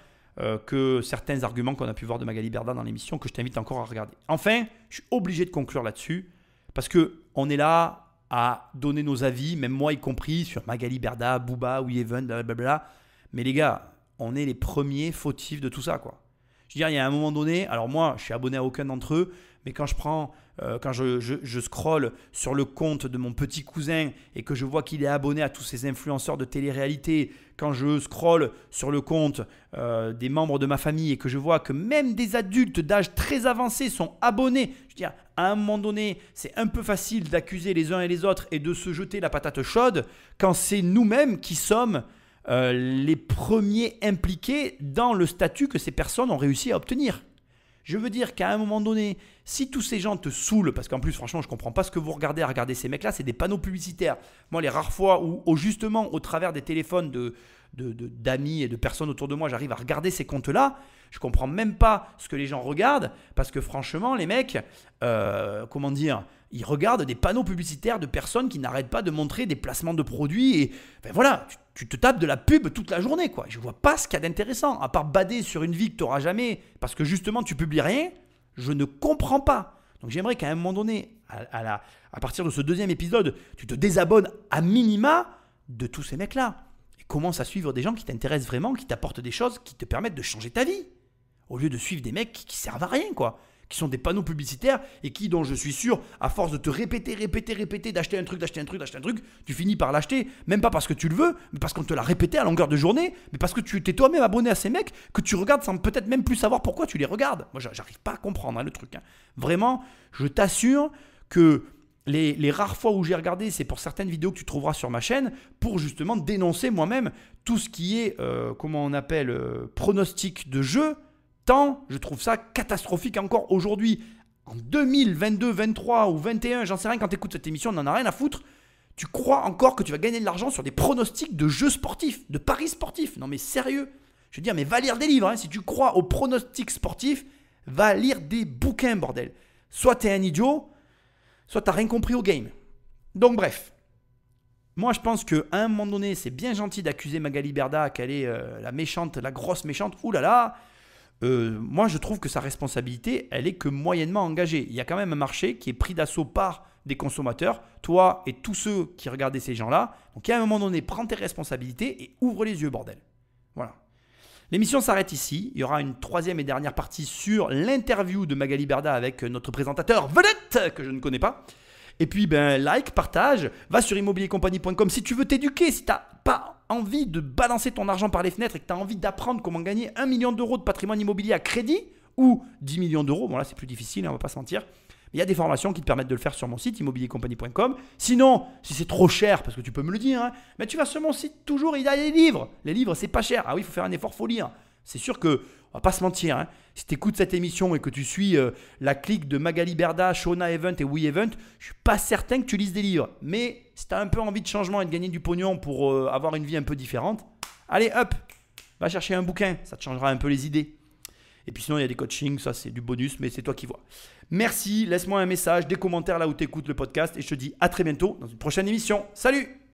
que certains arguments qu'on a pu voir de Magali Berda dans l'émission que je t'invite encore à regarder. Enfin, je suis obligé de conclure là-dessus parce qu'on est là à donner nos avis, même moi y compris, sur Magali Berda, Booba, WeEvent, blablabla. Mais les gars, on est les premiers fautifs de tout ça, quoi. Je veux dire, il y a un moment donné, alors moi, je suis abonné à aucun d'entre eux, mais quand je scrolle sur le compte de mon petit cousin et que je vois qu'il est abonné à tous ces influenceurs de télé-réalité, quand je scrolle sur le compte des membres de ma famille et que je vois que même des adultes d'âge très avancé sont abonnés, je veux dire, à un moment donné, c'est un peu facile d'accuser les uns et les autres et de se jeter la patate chaude quand c'est nous-mêmes qui sommes les premiers impliqués dans le statut que ces personnes ont réussi à obtenir. Je veux dire qu'à un moment donné, si tous ces gens te saoulent, parce qu'en plus, franchement, je ne comprends pas ce que vous regardez à regarder ces mecs-là, c'est des panneaux publicitaires. Moi, les rares fois où justement, au travers des téléphones d'amis et de personnes autour de moi, j'arrive à regarder ces comptes-là, je ne comprends même pas ce que les gens regardent, parce que franchement, les mecs, comment dire, ils regardent des panneaux publicitaires de personnes qui n'arrêtent pas de montrer des placements de produits et ben voilà, tu te tapes de la pub toute la journée, quoi. Je vois pas ce qu'il y a d'intéressant, à part bader sur une vie que tu n'auras jamais, parce que justement tu publies rien, je ne comprends pas. Donc j'aimerais qu'à un moment donné, à partir de ce deuxième épisode, tu te désabonnes à minima de tous ces mecs-là et commence à suivre des gens qui t'intéressent vraiment, qui t'apportent des choses qui te permettent de changer ta vie, au lieu de suivre des mecs qui servent à rien, quoi. Qui sont des panneaux publicitaires et dont je suis sûr, à force de te répéter, d'acheter un truc, tu finis par l'acheter, même pas parce que tu le veux, mais parce qu'on te l'a répété à longueur de journée, mais parce que tu t'es toi-même abonné à ces mecs que tu regardes sans peut-être même plus savoir pourquoi tu les regardes. Moi, j'arrive pas à comprendre le truc. Vraiment, je t'assure que les rares fois où j'ai regardé, c'est pour certaines vidéos que tu trouveras sur ma chaîne, pour justement dénoncer moi-même tout ce qui est, comment on appelle, pronostic de jeu. Tant je trouve ça catastrophique encore aujourd'hui. En 2022, 23 ou 21, j'en sais rien, quand tu écoutes cette émission, on n'en a rien à foutre. Tu crois encore que tu vas gagner de l'argent sur des pronostics de jeux sportifs, de paris sportifs. Non mais sérieux. Je veux dire, mais va lire des livres. Hein. Si tu crois aux pronostics sportifs, va lire des bouquins, bordel. Soit tu es un idiot, soit tu n'as rien compris au game. Donc bref. Moi, je pense qu'à un moment donné, c'est bien gentil d'accuser Magali Berda qu'elle est la méchante, la grosse méchante. Ouh là là. moi je trouve que sa responsabilité, elle est que moyennement engagée. Il y a quand même un marché qui est pris d'assaut par des consommateurs, toi et tous ceux qui regardaient ces gens-là. Donc à un moment donné, prends tes responsabilités et ouvre les yeux, bordel. Voilà. L'émission s'arrête ici. Il y aura une troisième et dernière partie sur l'interview de Magali Berda avec notre présentateur vedette que je ne connais pas. Et puis, like, partage, va sur immobiliercompagnie.com si tu veux t'éduquer, si tu n'as pas envie de balancer ton argent par les fenêtres et que tu as envie d'apprendre comment gagner 1 million d'euros de patrimoine immobilier à crédit ou 10 millions d'euros. Bon, là, c'est plus difficile, on ne va pas se mentir. Il y a des formations qui te permettent de le faire sur mon site immobiliercompagnie.com. Sinon, si c'est trop cher, parce que tu peux me le dire, mais tu vas sur mon site toujours, il y a les livres. Les livres, c'est pas cher. Ah oui, il faut faire un effort, il faut lire. C'est sûr que, on va pas se mentir, si tu écoutes cette émission et que tu suis la clique de Magali Berda, Shona Event et We Event, je suis pas certain que tu lises des livres. Mais si tu as un peu envie de changement et de gagner du pognon pour avoir une vie un peu différente, allez hop, va chercher un bouquin, ça te changera un peu les idées. Et puis sinon, il y a des coachings, ça c'est du bonus, mais c'est toi qui vois. Merci, laisse-moi un message, des commentaires là où tu écoutes le podcast et je te dis à très bientôt dans une prochaine émission. Salut!